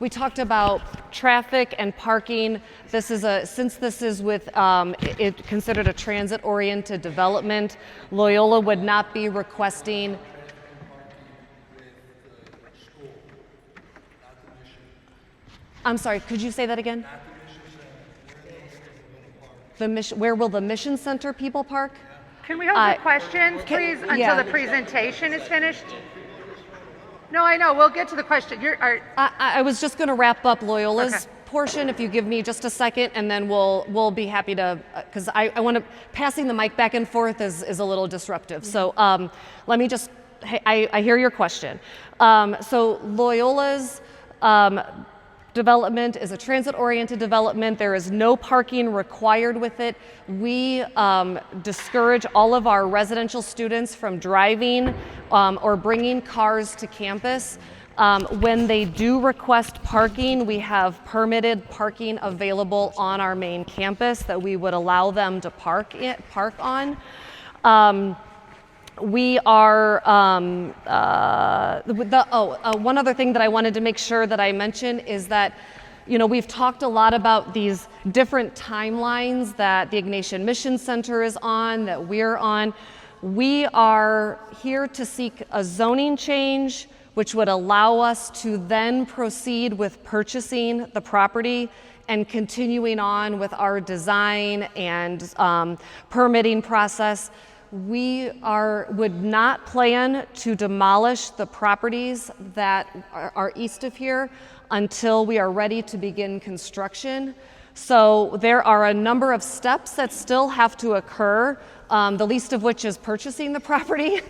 We talked about traffic and parking. Since this is with it considered a transit-oriented development, Loyola would not be requesting. I'm sorry, could you say that again? Where will the Mission Center people park? Can we hold the questions, please, until the presentation is finished? No, I know. We'll get to the question. I was just going to wrap up Loyola's Okay. portion, if you give me just a second, and then we'll be happy to, because I want to, passing the mic back and forth is a little disruptive. So let me just, I hear your question. So Loyola's development is a transit-oriented development. There is no parking required with it. We discourage all of our residential students from driving or bringing cars to campus. When they do request parking, we have permitted parking available on our main campus that we would allow them to park on. We are, one other thing that I wanted to make sure that I mention is that, we've talked a lot about these different timelines that the Ignatian Mission Center is on, that we're on. We are here to seek a zoning change, which would allow us to then proceed with purchasing the property and continuing on with our design and permitting process. We would not plan to demolish the properties that are east of here until we are ready to begin construction. So there are a number of steps that still have to occur, the least of which is purchasing the property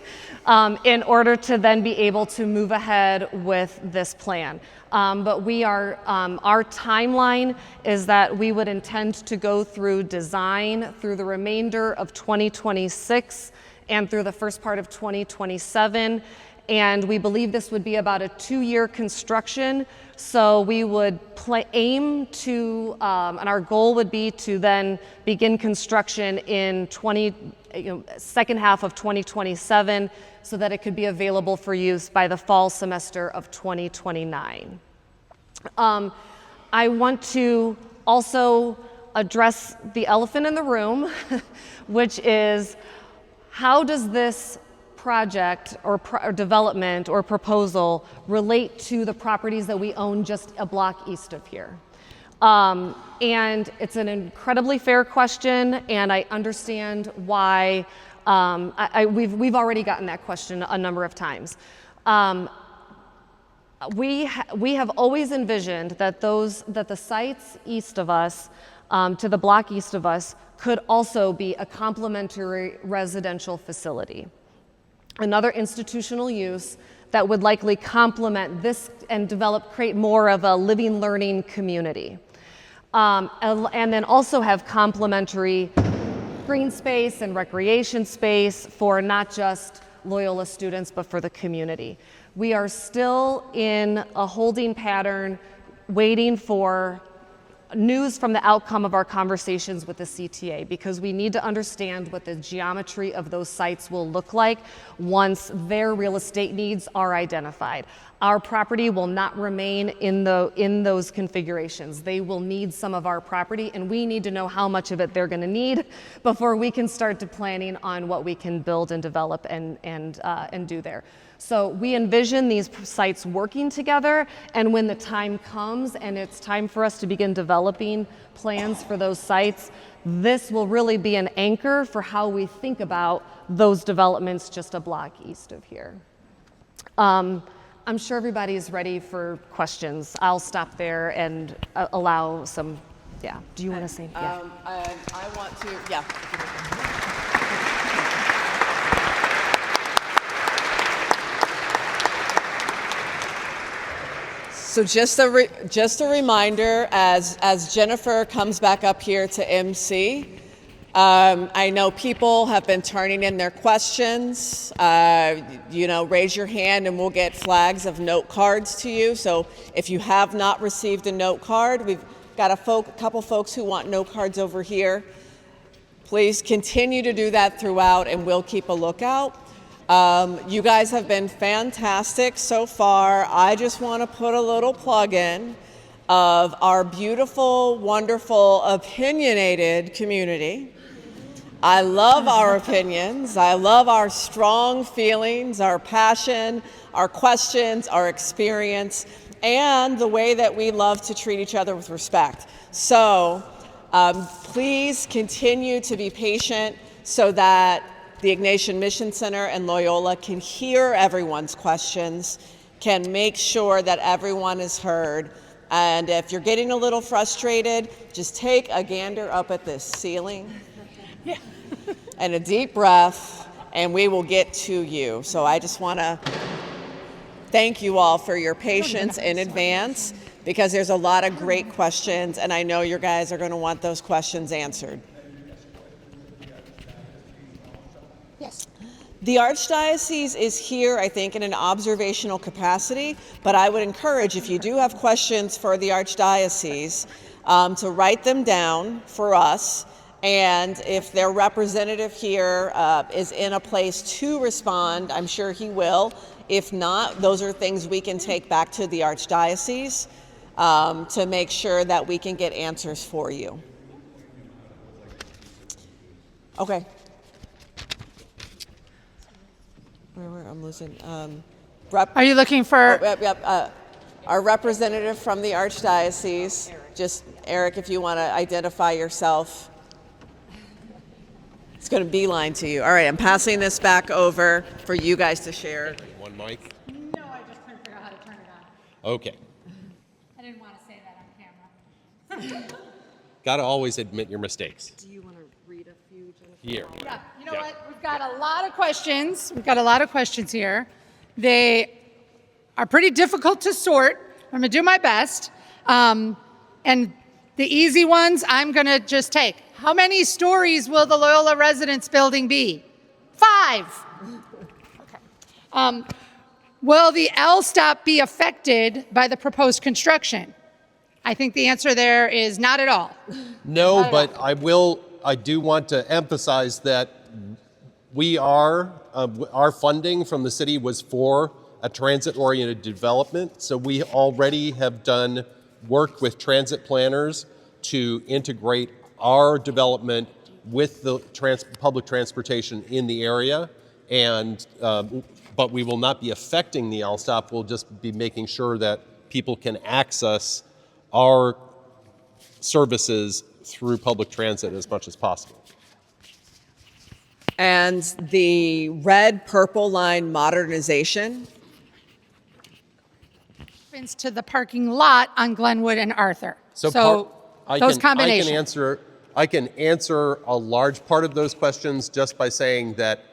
in order to then be able to move ahead with this plan. But our timeline is that we would intend to go through design through the remainder of 2026 and through the first part of 2027. And we believe this would be about a 2-year construction. So we would aim to, and our goal would be to then begin construction in second half of 2027 so that it could be available for use by the fall semester of 2029. I want to also address the elephant in the room, which is how does this project or development or proposal relate to the properties that we own just a block east of here? And it's an incredibly fair question, and I understand why We've already gotten that question a number of times. We have always envisioned that the sites east of us, to the block east of us, could also be a complementary residential facility. Another institutional use that would likely complement this and create more of a living, learning community. And then also have complementary green space and recreation space for not just Loyola students, but for the community. We are still in a holding pattern, waiting for news from the outcome of our conversations with the CTA, because we need to understand what the geometry of those sites will look like once their real estate needs are identified. Our property will not remain in those configurations. They will need some of our property, and we need to know how much of it they're going to need before we can start to planning on what we can build and develop and do there. So we envision these sites working together, and when the time comes and it's time for us to begin developing plans for those sites, this will really be an anchor for how we think about those developments just a block east of here. I'm sure everybody's ready for questions. I'll stop there and allow some, yeah. Do you want to say? Yeah. I want to, yeah. So just a reminder, as Jennifer comes back up here to MC, I know people have been turning in their questions. Raise your hand and we'll get flags of note cards to you. So if you have not received a note card, we've got a couple folks who want note cards over here. Please continue to do that throughout, and we'll keep a lookout. You guys have been fantastic so far. I just want to put a little plug in of our beautiful, wonderful, opinionated community. I love our opinions. I love our strong feelings, our passion, our questions, our experience, and the way that we love to treat each other with respect. So please continue to be patient so that the Ignatian Mission Center and Loyola can hear everyone's questions, can make sure that everyone is heard. And if you're getting a little frustrated, just take a gander up at this ceiling and a deep breath, and we will get to you. So I just want to thank you all for your patience in advance, because there's a lot of great questions, and I know your guys are going to want those questions answered. Yes. The Archdiocese is here, I think, in an observational capacity, but I would encourage, if you do have questions for the Archdiocese, to write them down for us, and if their representative here is in a place to respond, I'm sure he will. If not, those are things we can take back to the Archdiocese to make sure that we can get answers for you. Okay. I'm losing. Are you looking for? Our representative from the Archdiocese, just Eric, if you want to identify yourself. It's going to beeline to you. All right, I'm passing this back over for you guys to share. One mic? No, I just couldn't figure out how to turn it on. Okay. I didn't want to say that on camera. Got to always admit your mistakes. Do you want to read a few, Jennifer? Here. Yeah, you know Yeah. what? We've got a lot of questions. We've got a lot of questions here. They are pretty difficult to sort. I'm going to do my best. And the easy ones, I'm going to just take. How many stories will the Loyola Residence Building be? 5. Okay. Will the L stop be affected by the proposed construction? I think the answer there is not at all. No, but I do want to emphasize that our funding from the city was for a transit-oriented development. So we already have done work with transit planners to integrate our development with the public transportation in the area. And, but we will not be affecting the LSTOP. We'll just be making sure that people can access our services through public transit as much as possible. And the red purple line modernization To the parking lot on Glenwood and Arthur. So those combinations. I can answer a large part of those questions just by saying that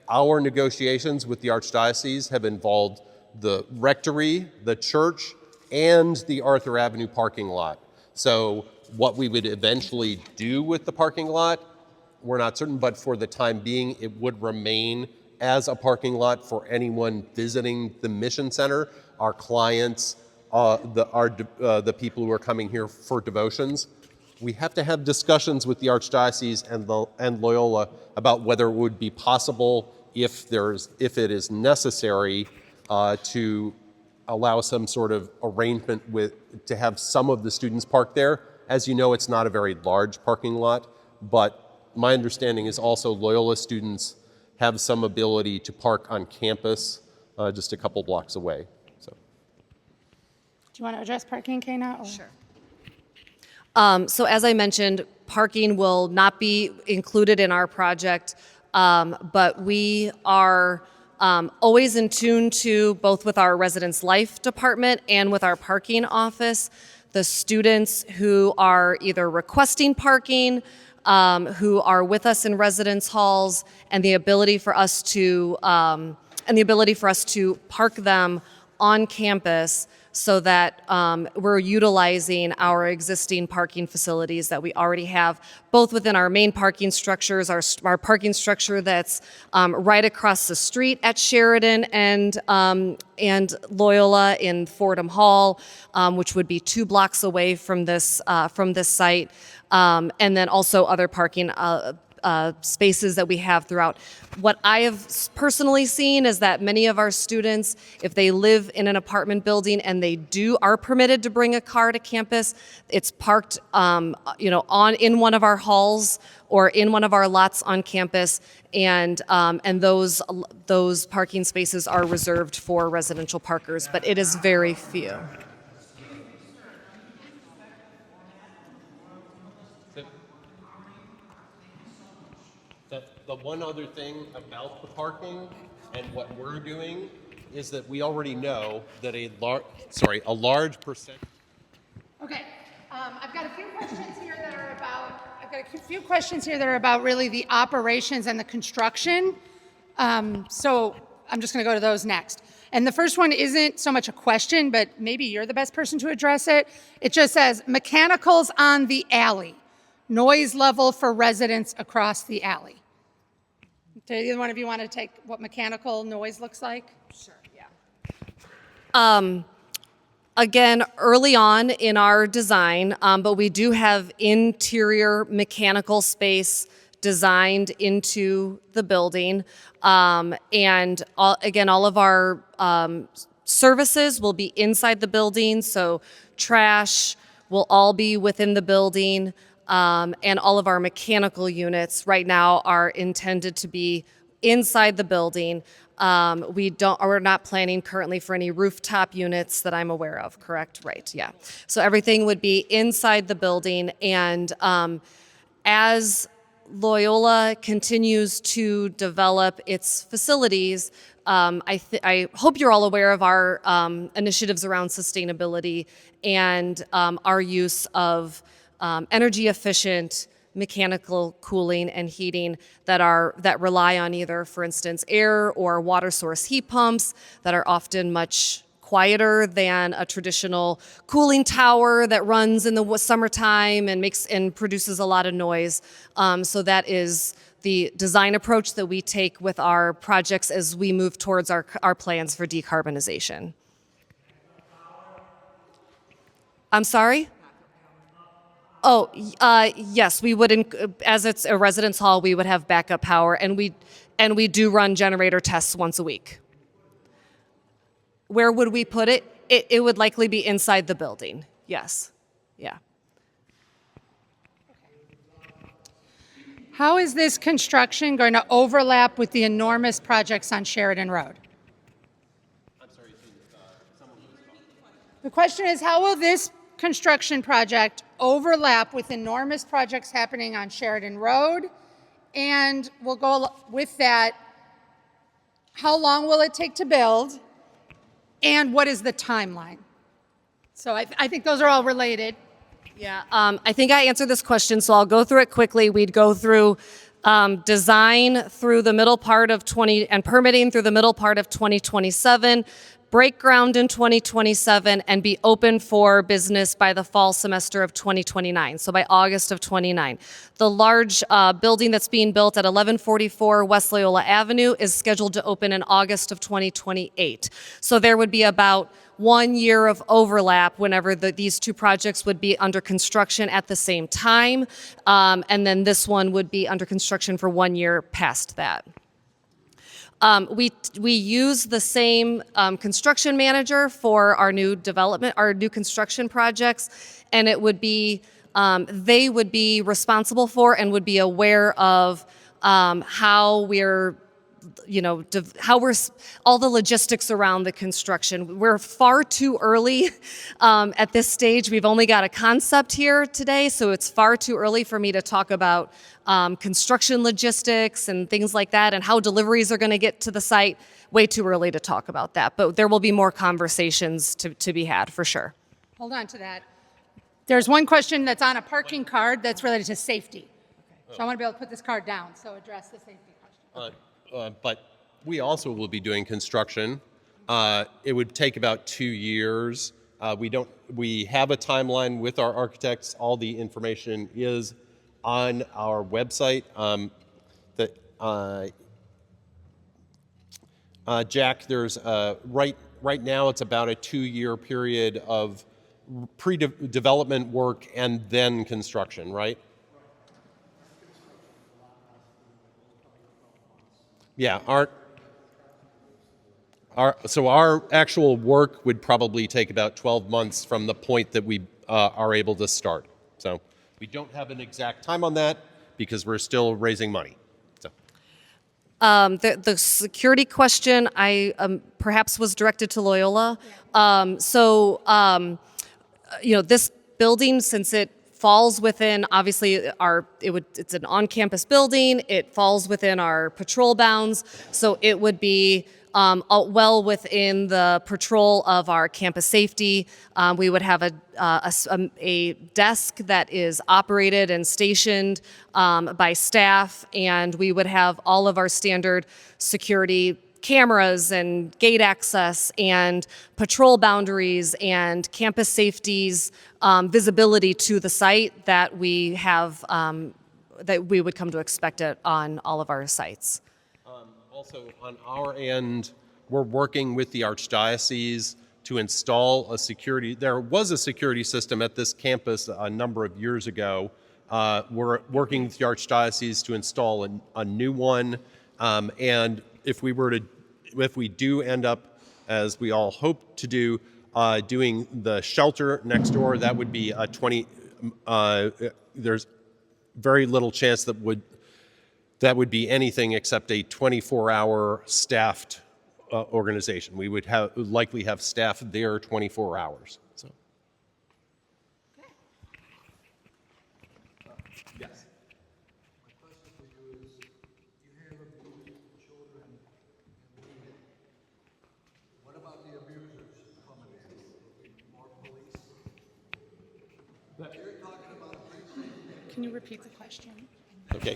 our negotiations with the Archdiocese have involved the rectory, the church, and the Arthur Avenue parking lot. So what we would eventually do with the parking lot, we're not certain, but for the time being, it would remain as a parking lot for anyone visiting the Mission Center, our clients, the people who are coming here for devotions. We have to have discussions with the Archdiocese and Loyola about whether it would be possible, if it is necessary, to allow some sort of arrangement to have some of the students park there. As you know, it's not a very large parking lot, but my understanding is also Loyola students have some ability to park on campus just a couple blocks away. So, Do you want to address parking, Kana? Sure. So as I mentioned, parking will not be included in our project, but we are always in tune to, both with our residence life department and with our parking office, the students who are either requesting parking, who are with us in residence halls, and the ability for us to park them on campus, so that we're utilizing our existing parking facilities that we already have, both within our main parking structures, our parking structure that's right across the street at Sheridan and Loyola in Fordham Hall, which would be 2 blocks away from this site, and then also other parking spaces that we have throughout. What I have personally seen is that many of our students, if they live in an apartment building and they are permitted to bring a car to campus, it's parked, in one of our halls or in one of our lots on campus, and those parking spaces are reserved for residential parkers, but it is very few. The one other thing about the parking and what we're doing is that we already know that a large percent. Okay, I've got a few questions here that are about really the operations and the construction. So I'm just going to go to those next. And the first one isn't so much a question, but maybe you're the best person to address it. It just says mechanicals on the alley, noise level for residents across the alley. Do either one of you want to take what mechanical noise looks like? Sure, yeah. Again, early on in our design, but we do have interior mechanical space designed into the building. And all of our services will be inside the building, so trash will all be within the building. And all of our mechanical units right now are intended to be inside the building. We're not planning currently for any rooftop units that I'm aware of, correct? Right, yeah. So everything would be inside the building, and as Loyola continues to develop its facilities, I hope you're all aware of our initiatives around sustainability and our use of energy efficient mechanical cooling and heating that rely on either, for instance, air or water source heat pumps that are often much quieter than a traditional cooling tower that runs in the summertime and produces a lot of noise. So that is the design approach that we take with our projects as we move towards our plans for decarbonization. I'm sorry? Oh, yes, we would, as it's a residence hall, we would have backup power, and we do run generator tests once a week. Where would we put it? It would likely be inside the building, yes, yeah. How is this construction going to overlap with the enormous projects on Sheridan Road? I'm sorry, someone was talking. The question is, how will this construction project overlap with enormous projects happening on Sheridan Road And we'll go with that. How long will it take to build? And what is the timeline? So I think those are all related. Yeah, I think I answered this question, so I'll go through it quickly. We'd go through design through the middle part of and permitting through the middle part of 2027, break ground in 2027, and be open for business by the fall semester of 2029, so by August of 29. The large building that's being built at 1144 West Loyola Avenue is scheduled to open in August of 2028. So there would be about 1 year of overlap whenever these two projects would be under construction at the same time. And then this one would be under construction for 1 year past that. We use the same construction manager for our new development, our new construction projects, and it would be, they would be responsible for and would be aware of how we're all the logistics around the construction. We're far too early at this stage. We've only got a concept here today, so it's far too early for me to talk about construction logistics and things like that and how deliveries are going to get to the site. Way too early to talk about that, but there will be more conversations to be had for sure. Hold on to that. There's one question that's on a parking card that's related to safety. So I want to be able to put this card down, so address the safety question. But we also will be doing construction. It would take about 2 years. We have a timeline with our architects. All the information is on our website. Jack, there's right now it's about a 2-year period of pre-development work and then construction, right? Yeah, our actual work would probably take about 12 months from the point that we are able to start. So we don't have an exact time on that because we're still raising money. So. The security question perhaps was directed to Loyola. This building, since it falls within, obviously, it's an on-campus building. It falls within our patrol bounds, so it would be well within the patrol of our campus safety. We would have a desk that is operated and stationed by staff, and we would have all of our standard security cameras and gate access and patrol boundaries and campus safety's visibility to the site that we have, that we would come to expect it on all of our sites. Also, on our end, we're working with the Archdiocese to install a security. There was a security system at this campus a number of years ago. We're working with the Archdiocese to install a new one, and if we do end up, as we all hope to do, doing the shelter next door, that would be a 20. There's very little chance that would be anything except a 24-hour staffed organization. We would likely have staff there 24 hours. So. Yes. My question for you is, you have abused children and women. What about the abusers coming in? More police? You're talking about police. Can you repeat the question? Okay.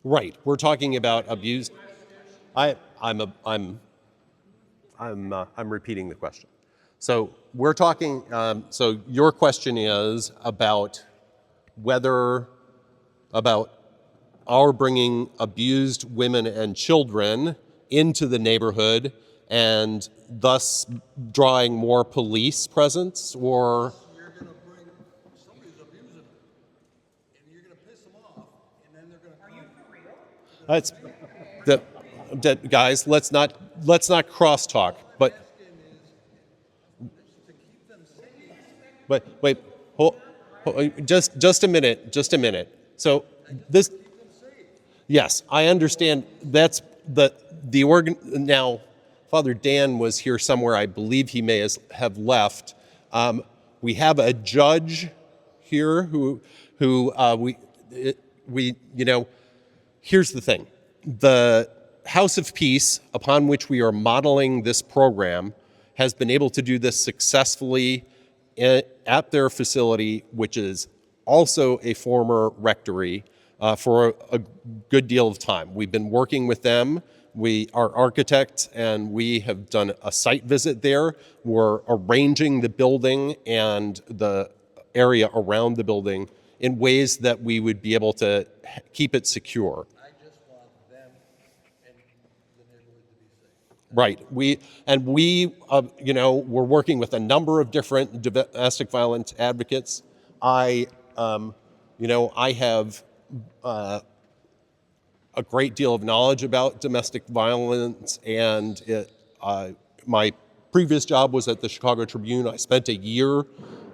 Right. We're talking about abuse. I'm repeating the question. So we're talking. So your question is about our bringing abused women and children into the neighborhood and thus drawing more police presence, or. You're going to bring somebody's abusing them, and you're going to piss them off, and then they're going to. Are you for real? That's guys. Let's not crosstalk. But wait. Just a minute. So this. Yes, I understand. That's the organ now. Father Dan was here somewhere. I believe he may have left. We have a judge here here's the thing. The House of Peace, upon which we are modeling this program, has been able to do this successfully at their facility, which is also a former rectory, for a good deal of time. We've been working with them. We are architects, and we have done a site visit there. We're arranging the building and the area around the building in ways that we would be able to keep it secure. I just want them and the neighborhood to be safe. Right. We're working with a number of different domestic violence advocates. I have a great deal of knowledge about domestic violence, and my previous job was at the Chicago Tribune. I spent a year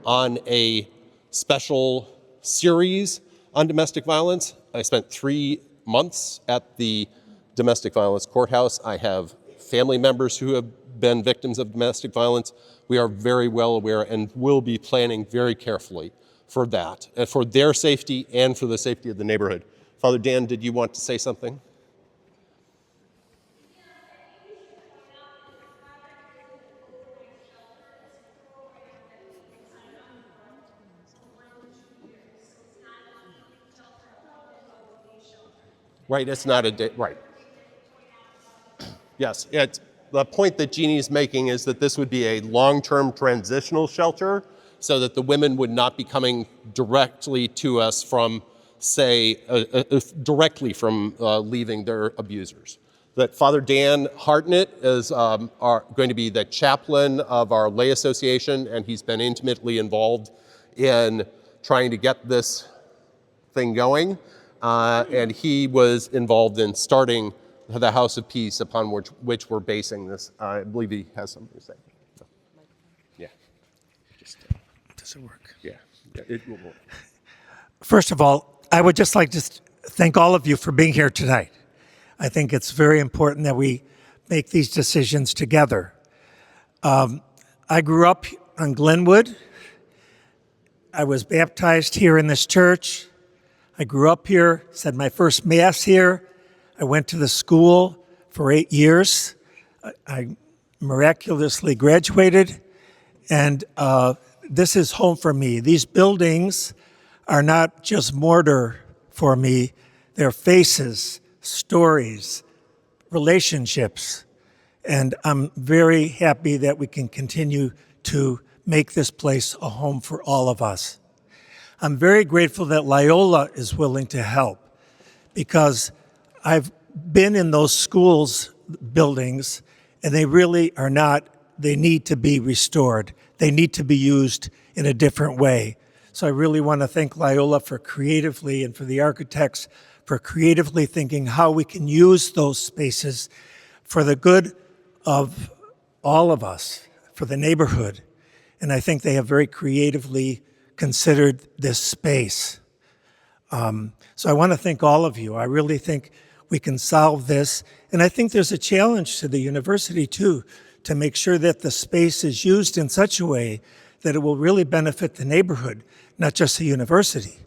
on a special series on domestic violence. I spent 3 months at the domestic violence courthouse. I have family members who have been victims of domestic violence. We are very well aware and will be planning very carefully for that, for their safety and for the safety of the neighborhood. Father Dan, did you want to say something? Right, it's not a day, right. Yes, the point that Jeannie's making is that this would be a long-term transitional shelter so that the women would not be coming directly to us from, directly from leaving their abusers. That Father Dan Hartnett is going to be the chaplain of our lay association, and he's been intimately involved in trying to get this thing going. And he was involved in starting the House of Peace upon which we're basing this. I believe he has something to say. So, yeah. Does it work? Yeah, it will work. First of all, I would just like to thank all of you for being here tonight. I think it's very important that we make these decisions together. I grew up on Glenwood. I was baptized here in this church. I grew up here, said my first Mass here. I went to the school for 8 years. I miraculously graduated, and this is home for me. These buildings are not just mortar for me. They're faces, stories, relationships, and I'm very happy that we can continue to make this place a home for all of us. I'm very grateful that Loyola is willing to help, because I've been in those schools buildings, and they really are not, they need to be restored. They need to be used in a different way. So I really want to thank Loyola for creatively, and for the architects for creatively thinking how we can use those spaces for the good of all of us, for the neighborhood. And I think they have very creatively considered this space. So I want to thank all of you. I really think we can solve this. And I think there's a challenge to the university too, to make sure that the space is used in such a way that it will really benefit the neighborhood, not just the university.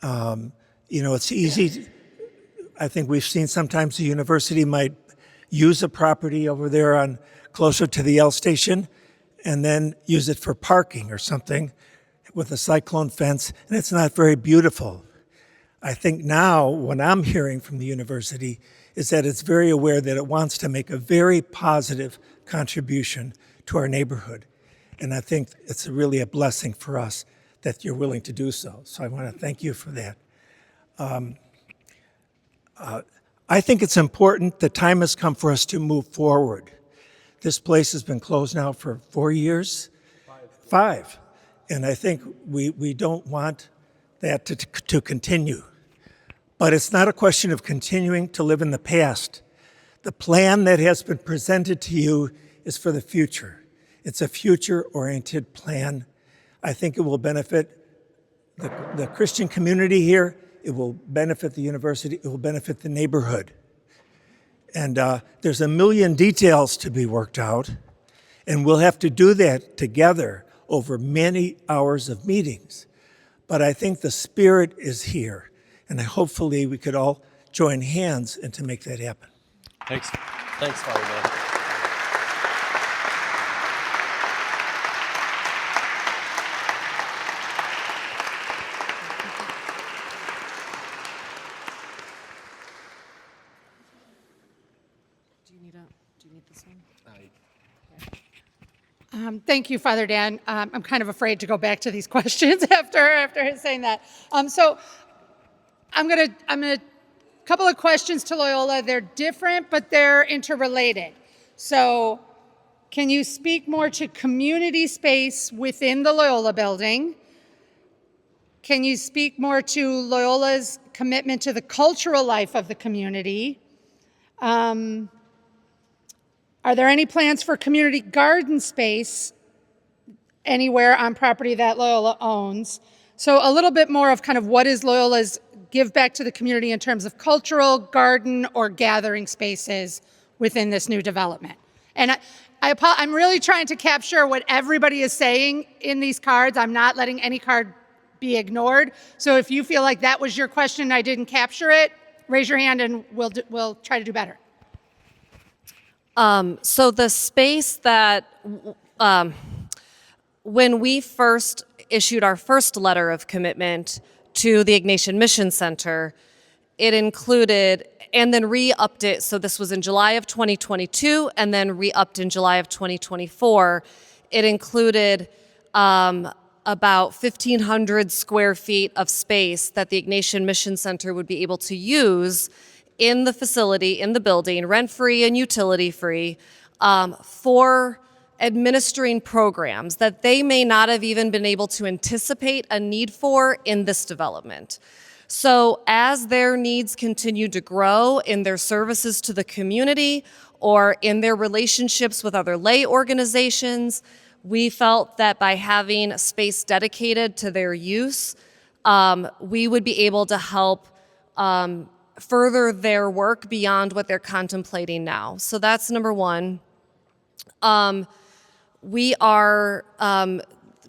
It's easy. I think we've seen sometimes the university might use a property over there on closer to the L station and then use it for parking or something with a cyclone fence, and it's not very beautiful. I think now what I'm hearing from the university is that it's very aware that it wants to make a very positive contribution to our neighborhood. And I think it's really a blessing for us that you're willing to do so. So I want to thank you for that. I think it's important, the time has come for us to move forward. This place has been closed now for 4 years? Five. And I think we don't want that to continue. But it's not a question of continuing to live in the past. The plan that has been presented to you is for the future. It's a future-oriented plan. I think it will benefit the Christian community here. It will benefit the university. It will benefit the neighborhood. And there's a million details to be worked out, and we'll have to do that together over many hours of meetings. But I think the spirit is here, and hopefully we could all join hands and to make that happen. Thanks. Thanks, Father Dan. Do you need this one? Thank you, Father Dan. I'm kind of afraid to go back to these questions after saying that. So I'm gonna couple of questions to Loyola. They're different, but they're interrelated. So can you speak more to community space within the Loyola building? Can you speak more to Loyola's commitment to the cultural life of the community? Are there any plans for community garden space anywhere on property that Loyola owns? So a little bit more of kind of what is Loyola's give back to the community in terms of cultural, garden, or gathering spaces within this new development. And I'm really trying to capture what everybody is saying in these cards. I'm not letting any card be ignored. So if you feel like that was your question and I didn't capture it, raise your hand and we'll try to do better. So the space that, when we first issued our first letter of commitment to the Ignatian Mission Center, it included, and then re-upped it, so this was in July of 2022, and then re-upped in July of 2024. It included about 1,500 square feet of space that the Ignatian Mission Center would be able to use in the facility, in the building, rent-free and utility-free, for administering programs that they may not have even been able to anticipate a need for in this development. So as their needs continue to grow in their services to the community or in their relationships with other lay organizations, we felt that by having a space dedicated to their use, we would be able to help further their work beyond what they're contemplating now. So that's number one. We are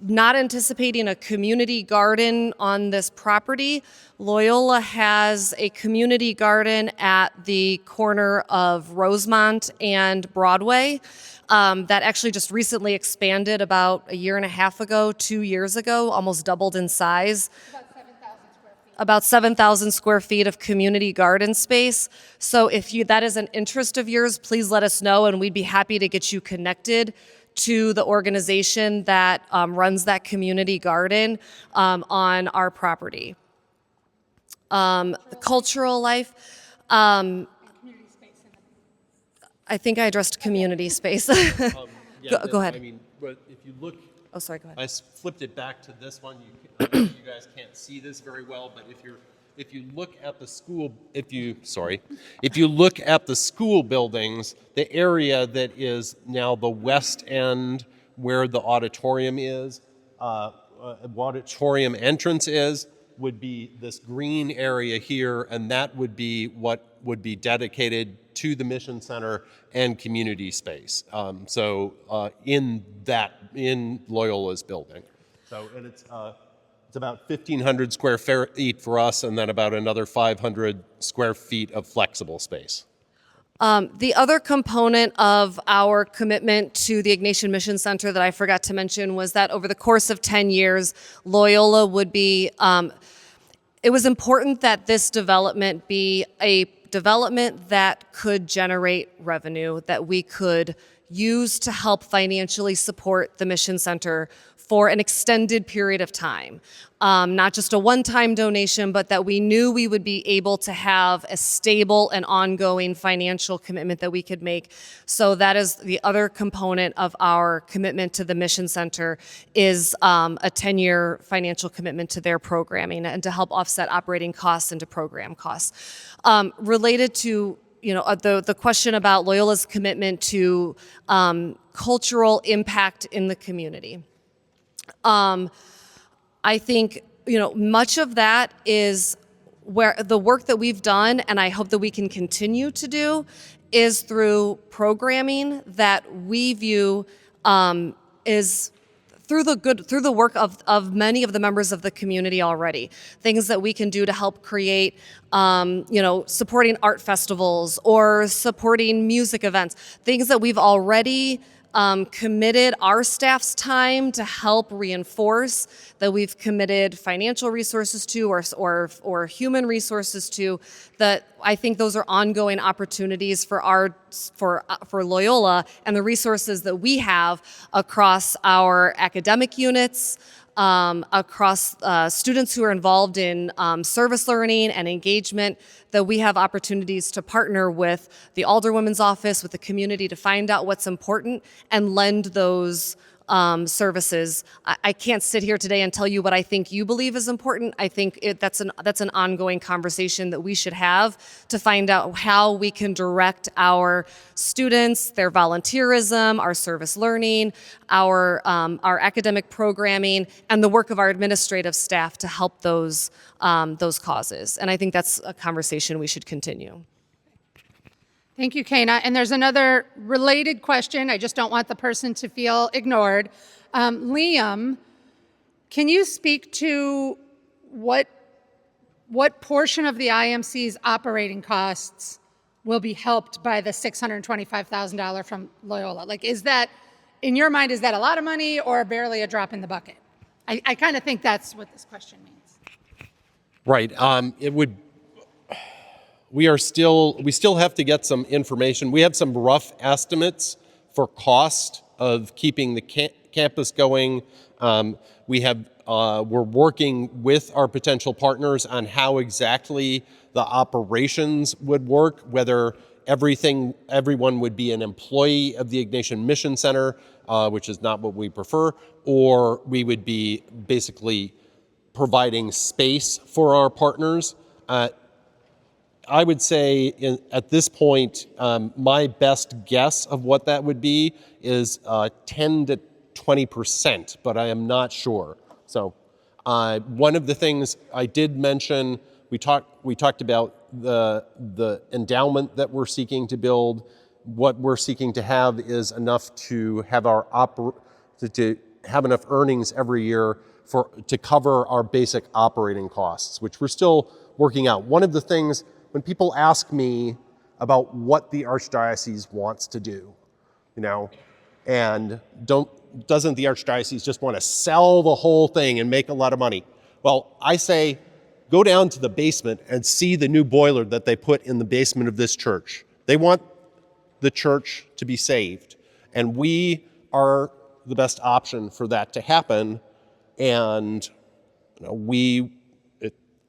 not anticipating a community garden on this property. Loyola has a community garden at the corner of Rosemont and Broadway that actually just recently expanded about a year and a half ago, 2 years ago, almost doubled in size. About 7,000 square feet of community garden space. So if that is an interest of yours, please let us know and we'd be happy to get you connected to the organization that runs that community garden on our property. The cultural life, I think I addressed community space. Go ahead. I mean, but if you look, Oh, sorry, go ahead. I flipped it back to this one. You guys can't see this very well, but if you look at the school, if you look at the school buildings, the area that is now the west end where the auditorium is, auditorium entrance is, would be this green area here, and that would be what would be dedicated to the Mission Center and community space. In Loyola's building. So, and it's about 1,500 square feet for us, and then about another 500 square feet of flexible space. The other component of our commitment to the Ignatian Mission Center that I forgot to mention was that over the course of 10 years, Loyola would be, it was important that this development be a development that could generate revenue, that we could use to help financially support the Mission Center for an extended period of time. Not just a one-time donation, but that we knew we would be able to have a stable and ongoing financial commitment that we could make. So that is the other component of our commitment to the Mission Center, is a 10-year financial commitment to their programming and to help offset operating costs and to program costs. Related to the question about Loyola's commitment to cultural impact in the community. I think, much of that is where the work that we've done, and I hope that we can continue to do, is through programming that we view is through the work of many of the members of the community already. Things that we can do to help create, supporting art festivals or supporting music events. Things that we've already committed our staff's time to help reinforce, that we've committed financial resources to or human resources to, that I think those are ongoing opportunities for Loyola and the resources that we have across our academic units, across students who are involved in service learning and engagement, that we have opportunities to partner with the Alderwoman's office, with the community, to find out what's important and lend those services. I can't sit here today and tell you what I think you believe is important. I think that's an ongoing conversation that we should have to find out how we can direct our students, their volunteerism, our service learning, our academic programming, and the work of our administrative staff to help those causes. And I think that's a conversation we should continue. Thank you, Kana. And there's another related question. I just don't want the person to feel ignored. Liam, can you speak to what portion of the IMC's operating costs will be helped by the $625,000 from Loyola? Like, is that, in your mind, is that a lot of money or barely a drop in the bucket? I kind of think that's what this question means. Right. We still have to get some information. We have some rough estimates for cost of keeping the campus going. We're working with our potential partners on how exactly the operations would work, whether everyone would be an employee of the Ignatian Mission Center, which is not what we prefer, or we would be basically providing space for our partners. I would say at this point, my best guess of what that would be is 10 to 20%, but I am not sure. So one of the things I did mention, we talked about the endowment that we're seeking to build. What we're seeking to have is enough to have to have enough earnings every year to cover our basic operating costs, which we're still working out. One of the things, when people ask me about what the Archdiocese wants to do, and doesn't the Archdiocese just want to sell the whole thing and make a lot of money? Well, I say, go down to the basement and see the new boiler that they put in the basement of this church. They want the church to be saved, and we are the best option for that to happen. And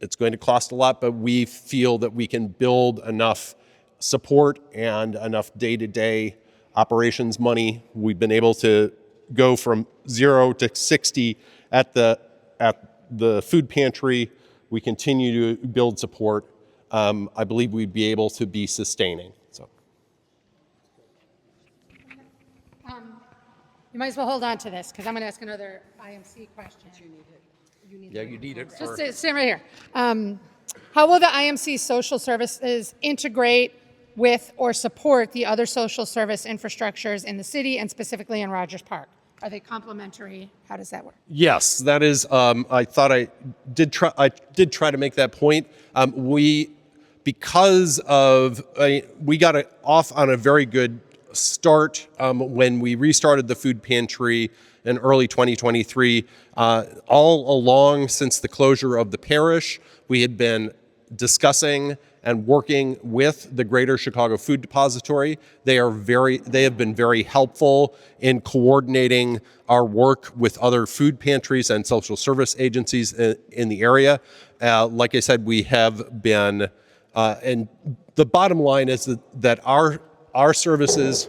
it's going to cost a lot, but we feel that we can build enough support and enough day-to-day operations money. We've been able to go from 0 to 60 at the food pantry. We continue to build support. I believe we'd be able to be sustaining. So, you might as well hold on to this, because I'm going to ask another IMC question. you need it. Just sit right here. How will the IMC social services integrate with or support the other social service infrastructures in the city and specifically in Rogers Park? Are they complementary? How does that work? Yes, that is. I thought I did try to make that point. We got off on a very good start when we restarted the food pantry in early 2023. All along since the closure of the parish, we had been discussing and working with the Greater Chicago Food Depository. They have been very helpful in coordinating our work with other food pantries and social service agencies in the area. Like I said, we have been, and the bottom line is that our services.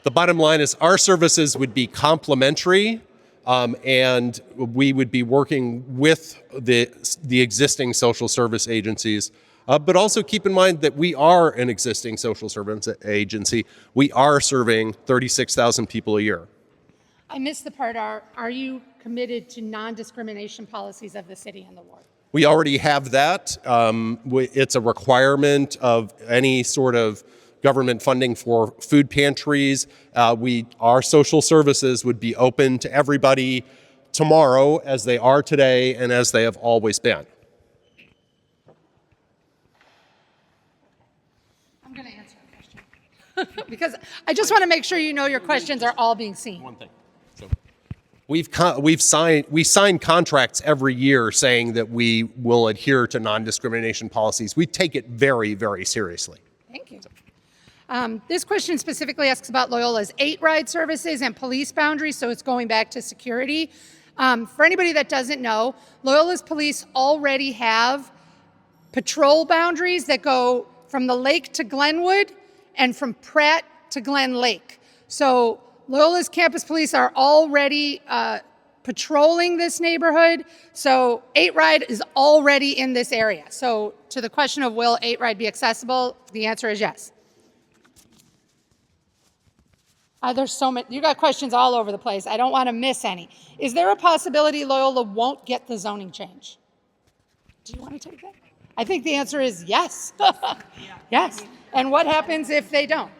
The bottom line is our services would be complementary, and we would be working with the existing social service agencies. But also keep in mind that we are an existing social service agency. We are serving 36,000 people a year. I missed the part. Are you committed to non-discrimination policies of the city and the ward? We already have that. It's a requirement of any sort of government funding for food pantries. Our social services would be open to everybody tomorrow as they are today and as they have always been. I'm going to answer a question because I just want to make sure you know your questions are all being seen. One thing. So we sign contracts every year saying that we will adhere to non-discrimination policies. We take it very, very seriously. Thank you. This question specifically asks about Loyola's 8-ride services and police boundaries, so it's going back to security. For anybody that doesn't know, Loyola's police already have patrol boundaries that go from the lake to Glenwood and from Pratt to Glen Lake. So Loyola's campus police are already patrolling this neighborhood. So 8-ride is already in this area. So to the question of will 8-ride be accessible, the answer is yes. There's so many, you got questions all over the place. I don't want to miss any. Is there a possibility Loyola won't get the zoning change? Do you want to take that? I think the answer is yes. Yes. And what happens if they don't?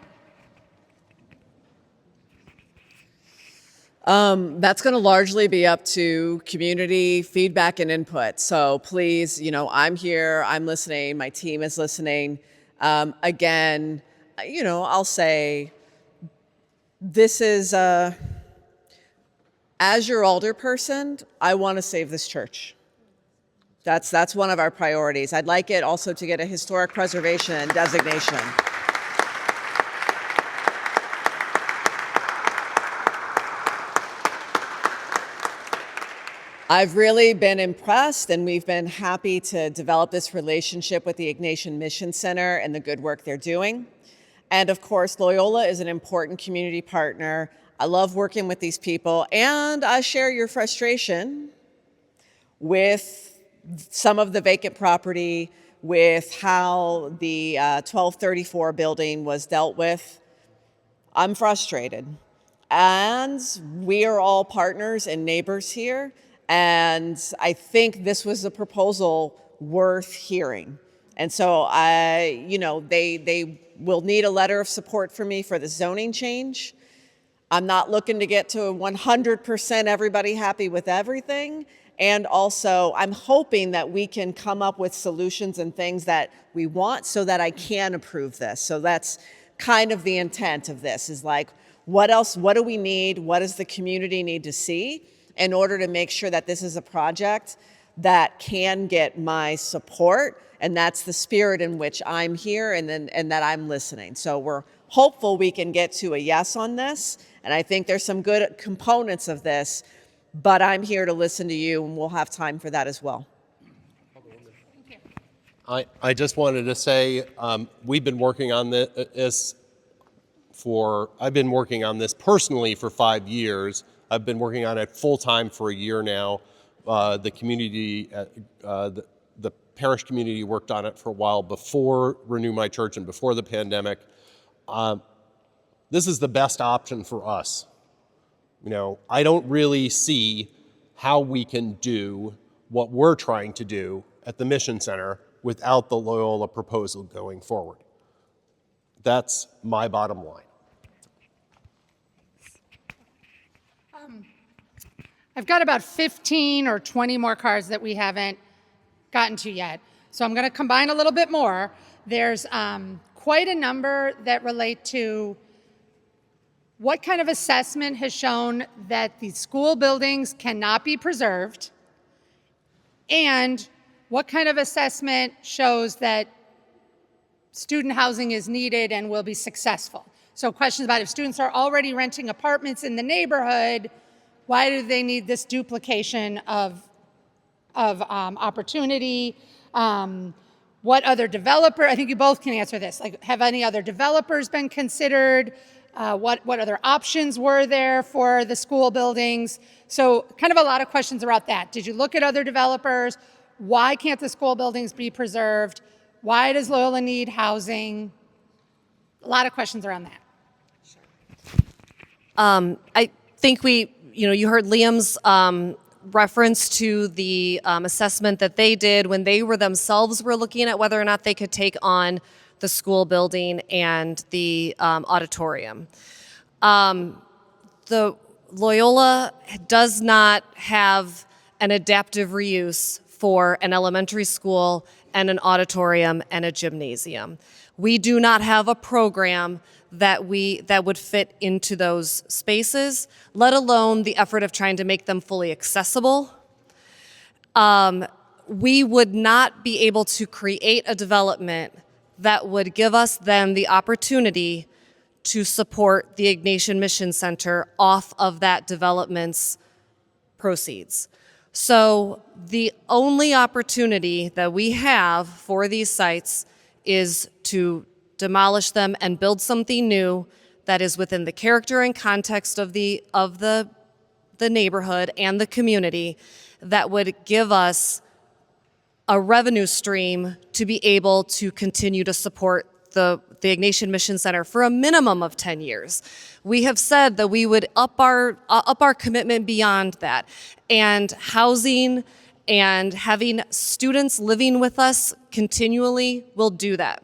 That's going to largely be up to community feedback and input. So please, I'm here, I'm listening, my team is listening. Again, I'll say this is, as your alderperson, I want to save this church. That's one of our priorities. I'd like it also to get a historic preservation designation. I've really been impressed, and we've been happy to develop this relationship with the Ignatian Mission Center and the good work they're doing. And of course, Loyola is an important community partner. I love working with these people, and I share your frustration with some of the vacant property, with how the 1234 building was dealt with. I'm frustrated. And we are all partners and neighbors here. And I think this was a proposal worth hearing. And so they will need a letter of support from me for the zoning change. I'm not looking to get to 100% everybody happy with everything. And also, I'm hoping that we can come up with solutions and things that we want so that I can approve this. So that's kind of the intent of this, is like, what else, what do we need? What does the community need to see in order to make sure that this is a project that can get my support? And that's the spirit in which I'm here and that I'm listening. So we're hopeful we can get to a yes on this. And I think there's some good components of this, but I'm here to listen to you, and we'll have time for that as well. I just wanted to say we've been working on this I've been working on this personally for 5 years. I've been working on it full time for a year now. The community, the parish community worked on it for a while before Renew My Church and before the pandemic. This is the best option for us. I don't really see how we can do what we're trying to do at the Mission Center without the Loyola proposal going forward. That's my bottom line. I've got about 15 or 20 more cards that we haven't gotten to yet. So I'm going to combine a little bit more. There's quite a number that relate to what kind of assessment has shown that the school buildings cannot be preserved, and what kind of assessment shows that student housing is needed and will be successful. So questions about if students are already renting apartments in the neighborhood, why do they need this duplication of opportunity? What other developer, I think you both can answer this, like have any other developers been considered? What other options were there for the school buildings? So kind of a lot of questions about that. Did you look at other developers? Why can't the school buildings be preserved? Why does Loyola need housing? A lot of questions around that. I think you heard Liam's reference to the assessment that they did when they were themselves were looking at whether or not they could take on the school building and the auditorium. The Loyola does not have an adaptive reuse for an elementary school and an auditorium and a gymnasium. We do not have a program that would fit into those spaces, let alone the effort of trying to make them fully accessible. We would not be able to create a development that would give us then the opportunity to support the Ignatian Mission Center off of that development's proceeds. So the only opportunity that we have for these sites is to demolish them and build something new that is within the character and context of the neighborhood and the community, that would give us a revenue stream to be able to continue to support the Ignatian Mission Center for a minimum of 10 years. We have said that we would up our commitment beyond that. And housing and having students living with us continually will do that.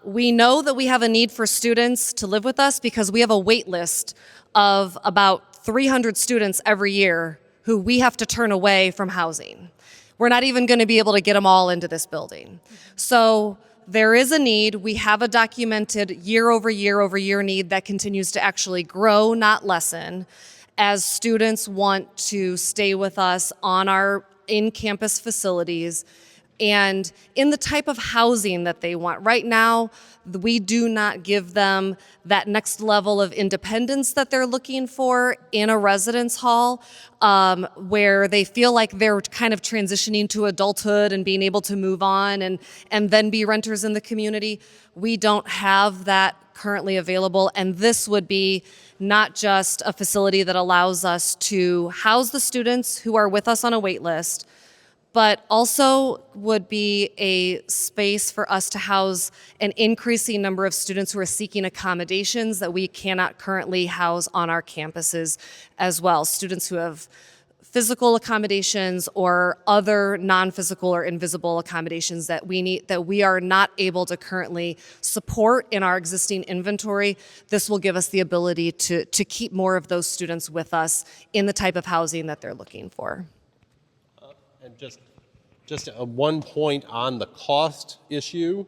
We know that we have a need for students to live with us because we have a wait list of about 300 students every year who we have to turn away from housing. We're not even going to be able to get them all into this building. So there is a need. We have a documented year over year need that continues to actually grow, not lessen, as students want to stay with us on our in-campus facilities and in the type of housing that they want. Right now, we do not give them that next level of independence that they're looking for in a residence hall, where they feel like they're kind of transitioning to adulthood and being able to move on and then be renters in the community. We don't have that currently available, and this would be not just a facility that allows us to house the students who are with us on a wait list, but also would be a space for us to house an increasing number of students who are seeking accommodations that we cannot currently house on our campuses as well. Students who have physical accommodations or other non-physical or invisible accommodations that we are not able to currently support in our existing inventory. This will give us the ability to keep more of those students with us in the type of housing that they're looking for. And just one point on the cost issue.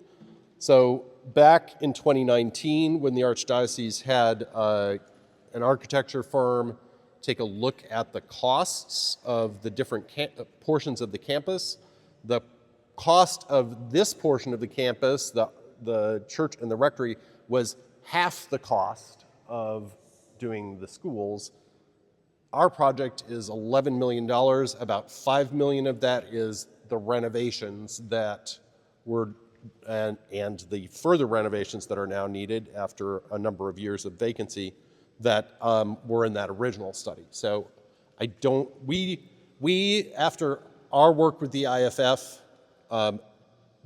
So back in 2019, when the Archdiocese had an architecture firm take a look at the costs of the different portions of the campus, the cost of this portion of the campus, the church and the rectory, was half the cost of doing the schools. Our project is $11 million. About $5 million of that is the renovations that were, and the further renovations that are now needed after a number of years of vacancy that were in that original study. So we after our work with the IFF,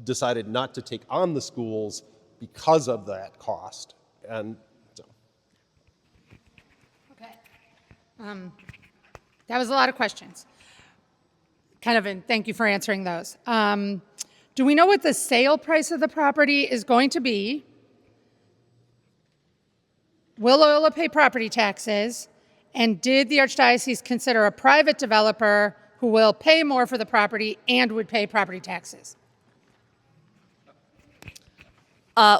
decided not to take on the schools because of that cost. And so. Okay. That was a lot of questions. And thank you for answering those. Do we know what the sale price of the property is going to be? Will Loyola pay property taxes? And did the Archdiocese consider a private developer who will pay more for the property and would pay property taxes?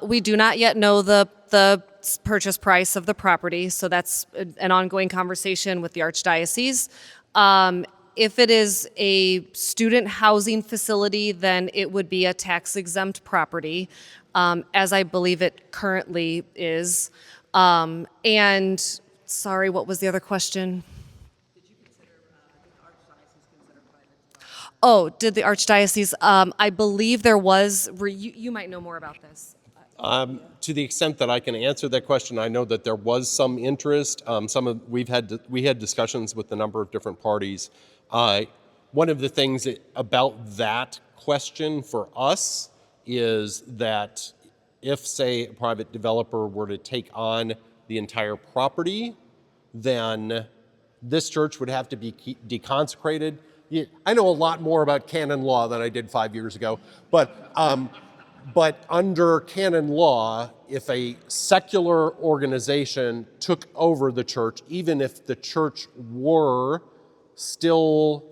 We do not yet know the purchase price of the property, so that's an ongoing conversation with the Archdiocese. If it is a student housing facility, then it would be a tax-exempt property, as I believe it currently is. And sorry, what was the other question? Did the Archdiocese consider private? Oh, did the Archdiocese? I believe there was. You might know more about this. To the extent that I can answer that question, I know that there was some interest. We had discussions with a number of different parties. One of the things about that question for us is that if, say, a private developer were to take on the entire property, then this church would have to be deconsecrated. I know a lot more about canon law than I did 5 years ago, but But under canon law, if a secular organization took over the church, even if the church were still,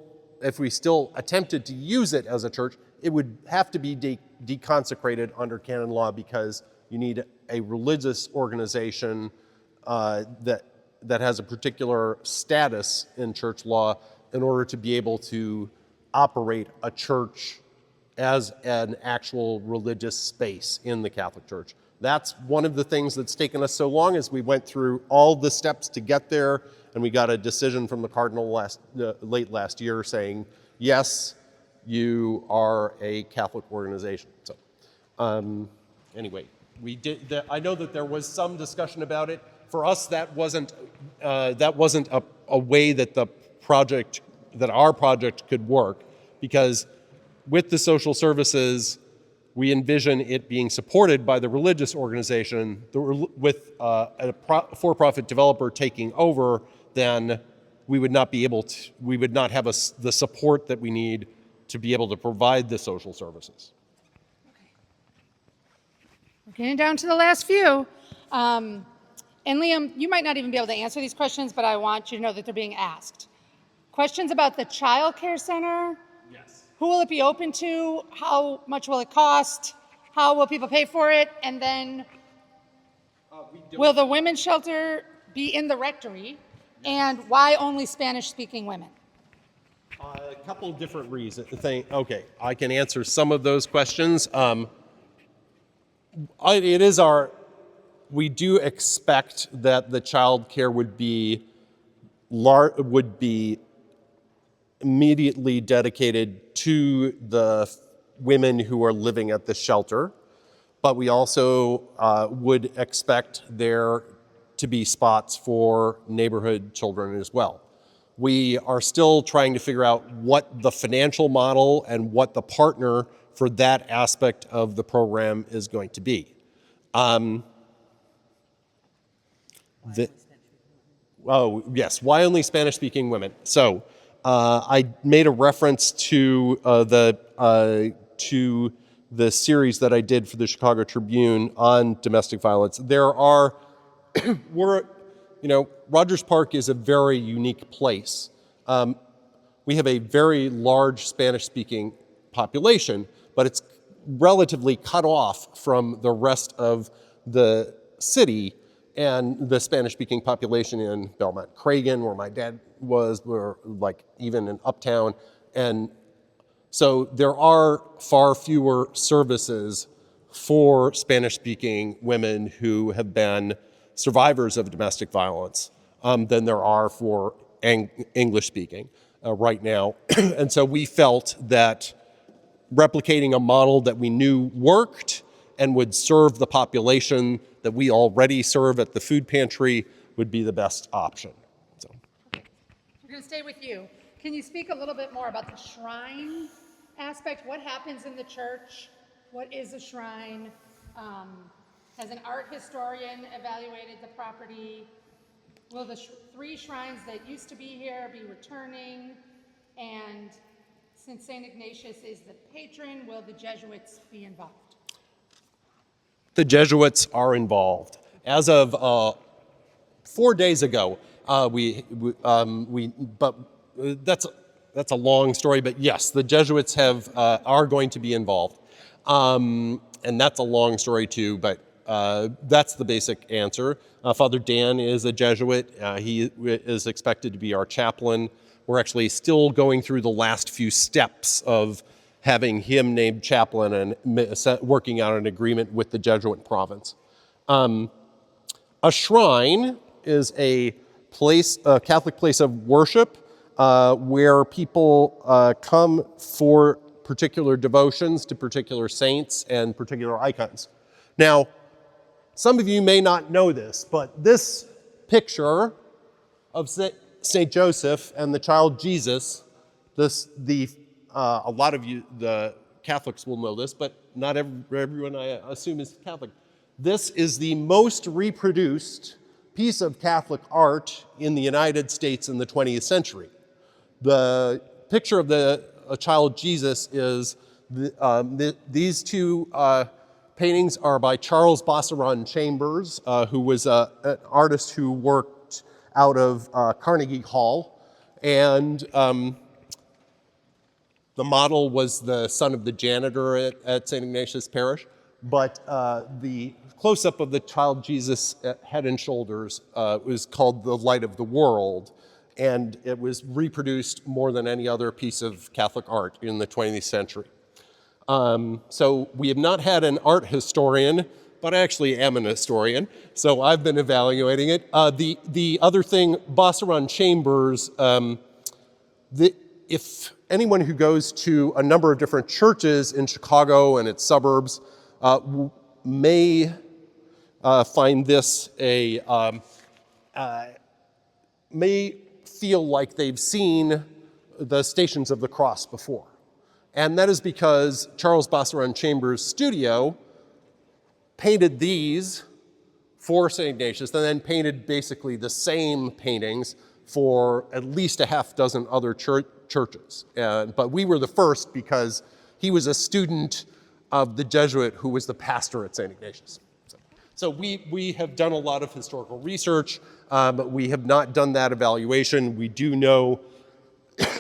if we still attempted to use it as a church, it would have to be deconsecrated under canon law, because you need a religious organization that has a particular status in church law in order to be able to operate a church as an actual religious space in the Catholic Church. That's one of the things that's taken us so long, is we went through all the steps to get there, and we got a decision from the Cardinal late last year saying, yes, you are a Catholic organization. So anyway, we did. I know that there was some discussion about it. For us, that wasn't a way that our project could work, because with the social services, we envision it being supported by the religious organization. With a for-profit developer taking over, then we would not have the support that we need to be able to provide the social services. We're getting down to the last few. And Liam, you might not even be able to answer these questions, but I want you to know that they're being asked. Questions about the child care center. Yes. Who will it be open to? How much will it cost? How will people pay for it? And then will the women's shelter be in the rectory? And why only Spanish-speaking women? A couple of different reasons. Okay, I can answer some of those questions. We do expect that the child care would be immediately dedicated to the women who are living at the shelter, but we also would expect there to be spots for neighborhood children as well. We are still trying to figure out what the financial model and what the partner for that aspect of the program is going to be. Oh, yes, why only Spanish-speaking women? So I made a reference to the series that I did for the Chicago Tribune on domestic violence. There are, Rogers Park is a very unique place. We have a very large Spanish-speaking population, but it's relatively cut off from the rest of the city and the Spanish-speaking population in Belmont Cragen, where my dad was, were like even in Uptown. And so there are far fewer services for Spanish-speaking women who have been survivors of domestic violence than there are for English-speaking right now. And so we felt that replicating a model that we knew worked and would serve the population that we already serve at the food pantry would be the best option. So. We're going to stay with you. Can you speak a little bit more about the shrine aspect? What happens in the church? What is a shrine? Has an art historian evaluated the property? Will the 3 shrines that used to be here be returning? And since St. Ignatius is the patron, will the Jesuits be involved? The Jesuits are involved. As of 4 days ago, but that's a long story. But yes, the Jesuits are going to be involved, and that's a long story too. But that's the basic answer. Father Dan is a Jesuit. He is expected to be our chaplain. We're actually still going through the last few steps of having him named chaplain and working out an agreement with the Jesuit province. A shrine is a Catholic place of worship where people come for particular devotions to particular saints and particular icons. Now, some of you may not know this, but this picture of St. Joseph and the child Jesus, a lot of you, the Catholics, will know this, but not everyone, I assume, is Catholic. This is the most reproduced piece of Catholic art in the United States in the 20th century. The picture of a child Jesus is these two paintings are by Charles Bosseron Chambers, who was an artist who worked out of Carnegie Hall. And the model was the son of the janitor at St. Ignatius Parish. But the close-up of the child Jesus head and shoulders was called The Light of the World. And it was reproduced more than any other piece of Catholic art in the 20th century. So we have not had an art historian, but I actually am an historian, so I've been evaluating it. The other thing, Bosseron Chambers, if anyone who goes to a number of different churches in Chicago and its suburbs may find this may feel like they've seen the Stations of the Cross before. And that is because Charles Bosseron Chambers' studio painted these for St. Ignatius and then painted basically the same paintings for at least a half dozen other churches. But we were the first because he was a student of the Jesuit who was the pastor at St. Ignatius. So we have done a lot of historical research, but we have not done that evaluation. We do know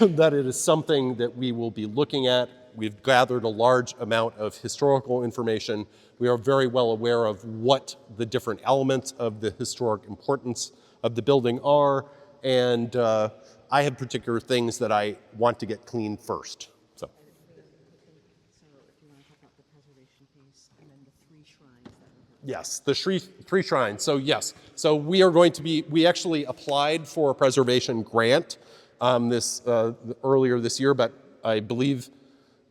that it is something that we will be looking at. We've gathered a large amount of historical information. We are very well aware of what the different elements of the historic importance of the building are, and I have particular things that I want to get clean first. So. Yes, the three shrines. So yes, so we are going to be, we actually applied for a preservation grant earlier this year, but I believe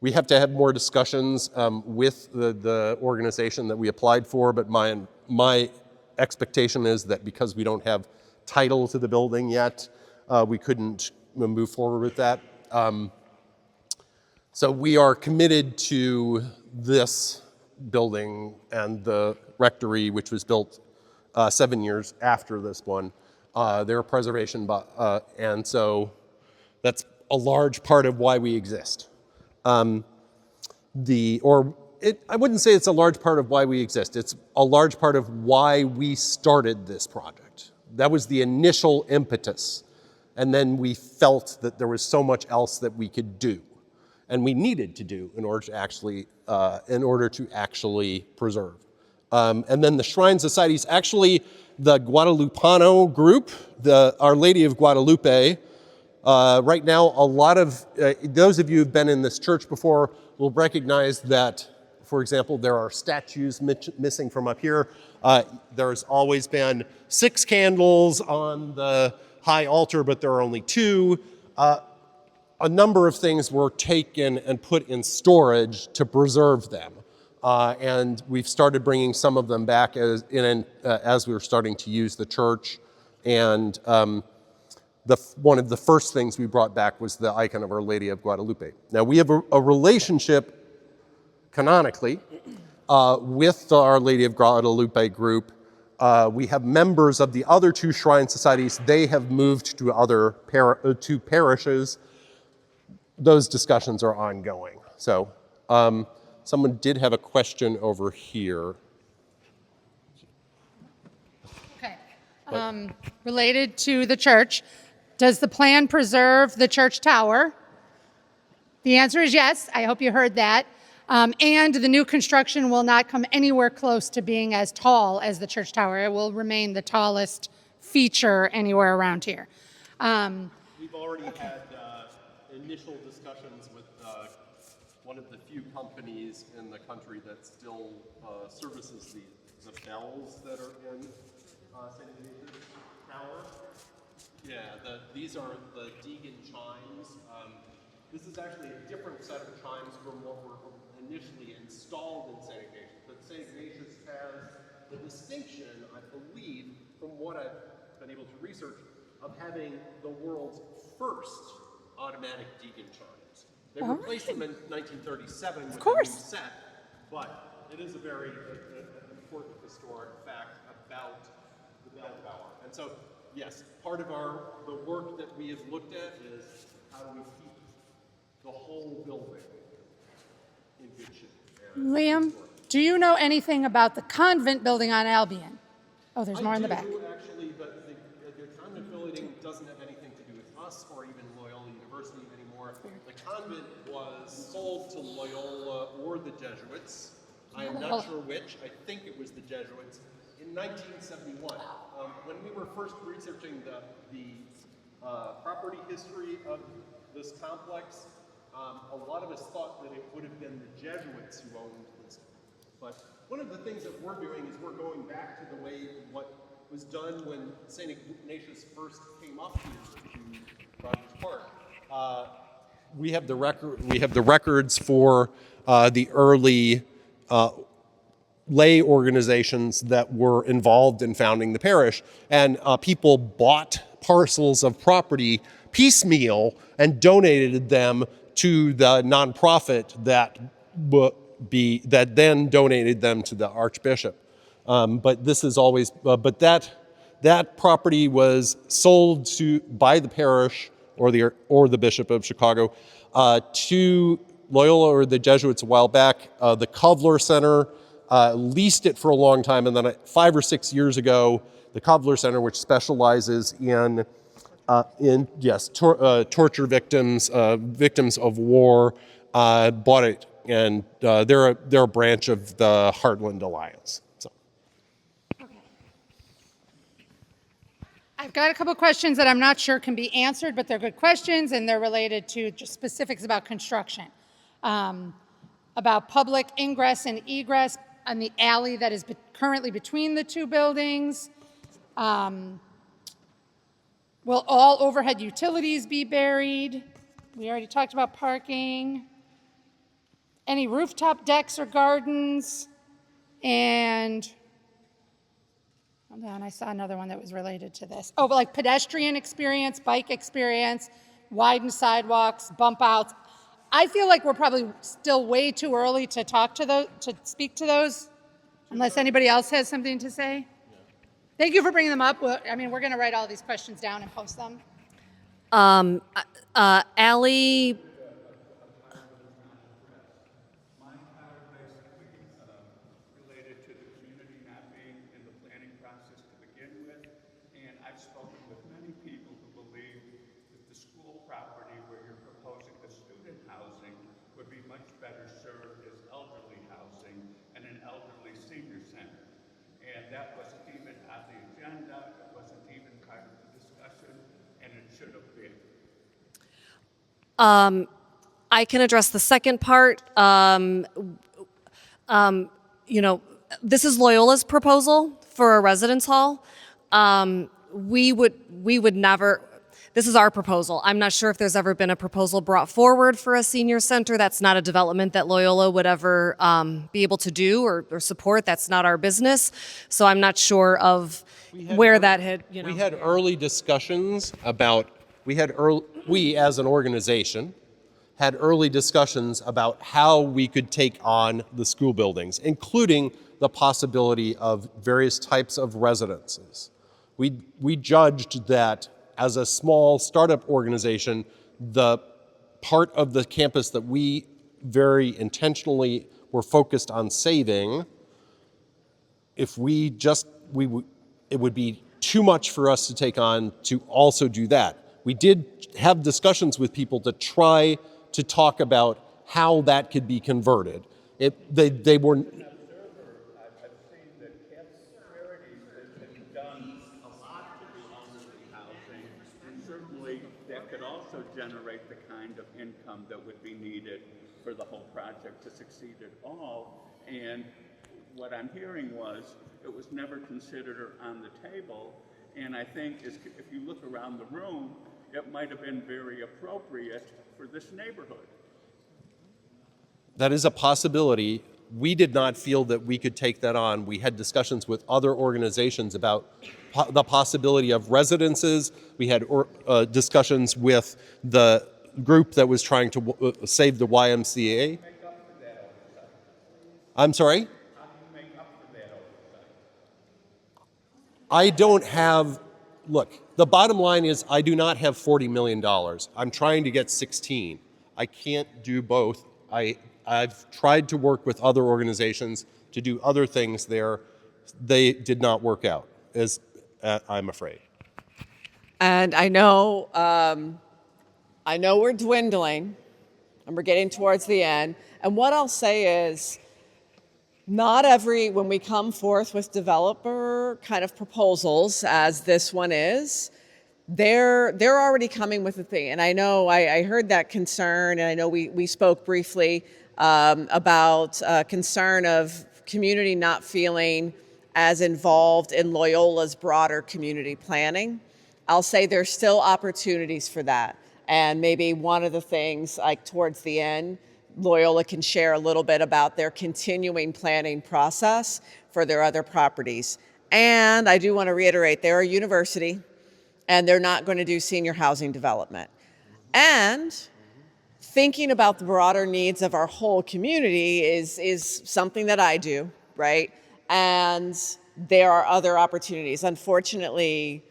we have to have more discussions with the organization that we applied for, but my expectation is that because we don't have title to the building yet, we couldn't move forward with that. So we are committed to this building and the rectory, which was built 7 years after this one. They're a preservation, and so that's a large part of why we exist. I wouldn't say it's a large part of why we exist. It's a large part of why we started this project. That was the initial impetus. And then we felt that there was so much else that we could do and we needed to do in order to actually preserve. And then the Shrine Societies, actually the Guadalupano group, the Our Lady of Guadalupe, right now, a lot of, those of you who've been in this church before will recognize that, for example, there are statues missing from up here. There's always been 6 candles on the high altar, but there are only 2. A number of things were taken and put in storage to preserve them. And we've started bringing some of them back as we were starting to use the church. And one of the first things we brought back was the icon of Our Lady of Guadalupe. Now, we have a relationship, canonically, with the Our Lady of Guadalupe group. We have members of the other 2 shrine societies. They have moved to other to parishes. Those discussions are ongoing. So someone did have a question over here. Okay. Related to the church, does the plan preserve the church tower? The answer is yes. I hope you heard that. And the new construction will not come anywhere close to being as tall as the church tower. It will remain the tallest feature anywhere around here. We've already had initial discussions with one of the few companies in the country that still services the bells that are in St. Ignatius Tower. Yeah, these are the Deegan chimes. This is actually a different set of chimes from what were initially installed in St. Ignatius. But St. Ignatius has the distinction, I believe, from what I've been able to research, of having the world's first automatic Deegan chimes. They replaced them in 1937 with a new set, but it is a very important historic fact about the bell tower. And so, yes, part of the work that we have looked at is how do we keep the whole building in good shape. Liam, Do you know anything about the convent building on Albion? Oh, there's more in the back. Actually, but the convent building doesn't have anything to do with us or even Loyola University anymore. The convent was sold to Loyola or the Jesuits. I am not sure which. I think it was the Jesuits in 1971. When we were first researching the property history of this complex, a lot of us thought that it would have been the Jesuits who owned this. But one of the things that we're doing is we're going back to the way what was done when St. Ignatius first came up here to Rogers Park. We have the records for the early lay organizations that were involved in founding the parish, and people bought parcels of property piecemeal and donated them to the nonprofit that then donated them to the Archbishop. But this is always, but that property was sold by the parish or the Bishop of Chicago to Loyola or the Jesuits a while back. The Kovler Center leased it for a long time, and then 5 or 6 years ago, the Kovler Center, which specializes in torture victims, victims of war, bought it, and they're a branch of the Heartland Alliance. So. I've got a couple questions that I'm not sure can be answered, but they're good questions, and they're related to just specifics about construction. About public ingress and egress on the alley that is currently between the two buildings. Will all overhead utilities be buried? We already talked about parking. Any rooftop decks or gardens? And hold on, I saw another one that was related to this. Oh, but like pedestrian experience, bike experience, widened sidewalks, bump outs. I feel like we're probably still way too early to speak to those, unless anybody else has something to say. Thank you for bringing them up. Well, I mean, we're going to write all these questions down and post them. Allie. Mine are basically related to the community not being in the planning process to begin with. And I've spoken with many people who believe that the school property where you're proposing the student housing would be much better served as elderly housing and an elderly senior center. And that wasn't even on the agenda, it wasn't even part of the discussion, and it should have been. I can address the second part. This is Loyola's proposal for a residence hall. We would never. This is our proposal. I'm not sure if there's ever been a proposal brought forward for a senior center. That's not a development that Loyola would ever be able to do or support. That's not our business. So I'm not sure of where that had. We had early discussions about. We as an organization had early discussions about how we could take on the school buildings, including the possibility of various types of residences. We judged that as a small startup organization, the part of the campus that we very intentionally were focused on saving, it would be too much for us to take on to also do that. We did have discussions with people to try to talk about how that could be converted. They were. I've seen that Charities has done a lot to do elderly housing, and certainly that could also generate the kind of income that would be needed for the whole project to succeed at all. And what I'm hearing was it was never considered or on the table, and I think if you look around the room, it might have been very appropriate for this neighborhood. That is a possibility. We did not feel that we could take that on. We had discussions with other organizations about the possibility of residences. We had discussions with the group that was trying to save the YMCA. I'm sorry? How do you make up for that oversight? I don't have, look, the bottom line is I do not have $40 million. I'm trying to get 16. I can't do both. I've tried to work with other organizations. to do other things there. They did not work out, as I'm afraid. And I know we're dwindling, and we're getting towards the end. And what I'll say is, when we come forth with developer kind of proposals, as this one is, they're already coming with a thing. And I know I heard that concern, and I know we spoke briefly about concern of community not feeling as involved in Loyola's broader community planning. I'll say there's still opportunities for that. And maybe one of the things, like towards the end, Loyola can share a little bit about their continuing planning process for their other properties. And I do want to reiterate, they're a university, and they're not going to do senior housing development. And thinking about the broader needs of our whole community is something that I do, right? And there are other opportunities. Unfortunately,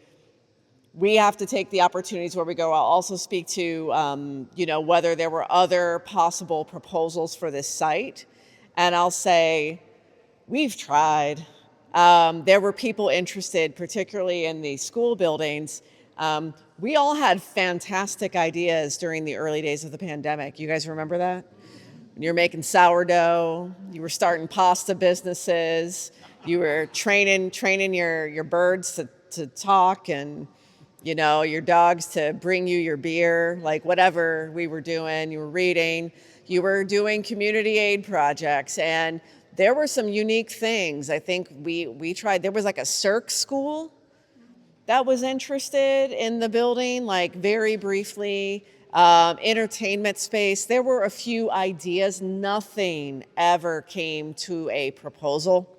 we have to take the opportunities where we go. I'll also speak to, whether there were other possible proposals for this site. And I'll say, we've tried. There were people interested, particularly in the school buildings. We all had fantastic ideas during the early days of the pandemic. You guys remember that? When you were making sourdough, you were starting pasta businesses, you were training your birds to talk, and your dogs to bring you your beer, like whatever we were doing. You were reading, you were doing community aid projects, and there were some unique things. I think we tried. There was like a Cirque school that was interested in the building, like very briefly. Entertainment space. There were a few ideas. Nothing ever came to a proposal,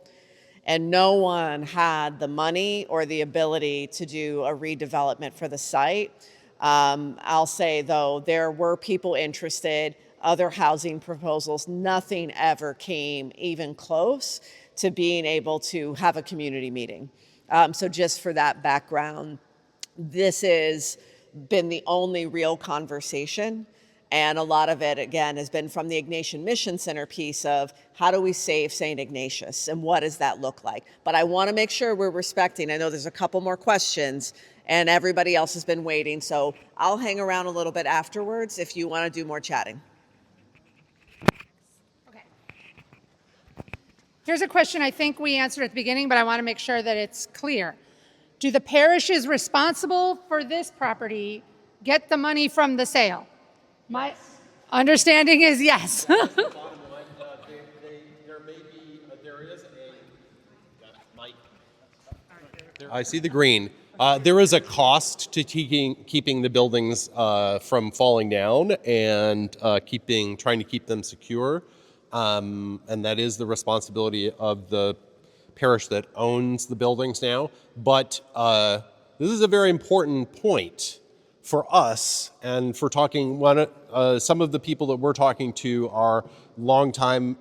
and no one had the money or the ability to do a redevelopment for the site. I'll say, though, there were people interested, other housing proposals. Nothing ever came even close to being able to have a community meeting. So just for that background, this has been the only real conversation. And a lot of it, again, has been from the Ignatian Mission Center piece of how do we save St. Ignatius and what does that look like? But I want to make sure we're respecting. I know there's a couple more questions and everybody else has been waiting. So I'll hang around a little bit afterwards if you want to do more chatting. Okay. Here's a question I think we answered at the beginning, but I want to make sure that it's clear. Do the parishes responsible for this property get the money from the sale? My understanding is yes. I see the green. There is a cost to keeping the buildings from falling down and trying to keep them secure, and that is the responsibility of the parish that owns the buildings now. But this is a very important point for us, and for talking. Some of the people that we're talking to are longtime,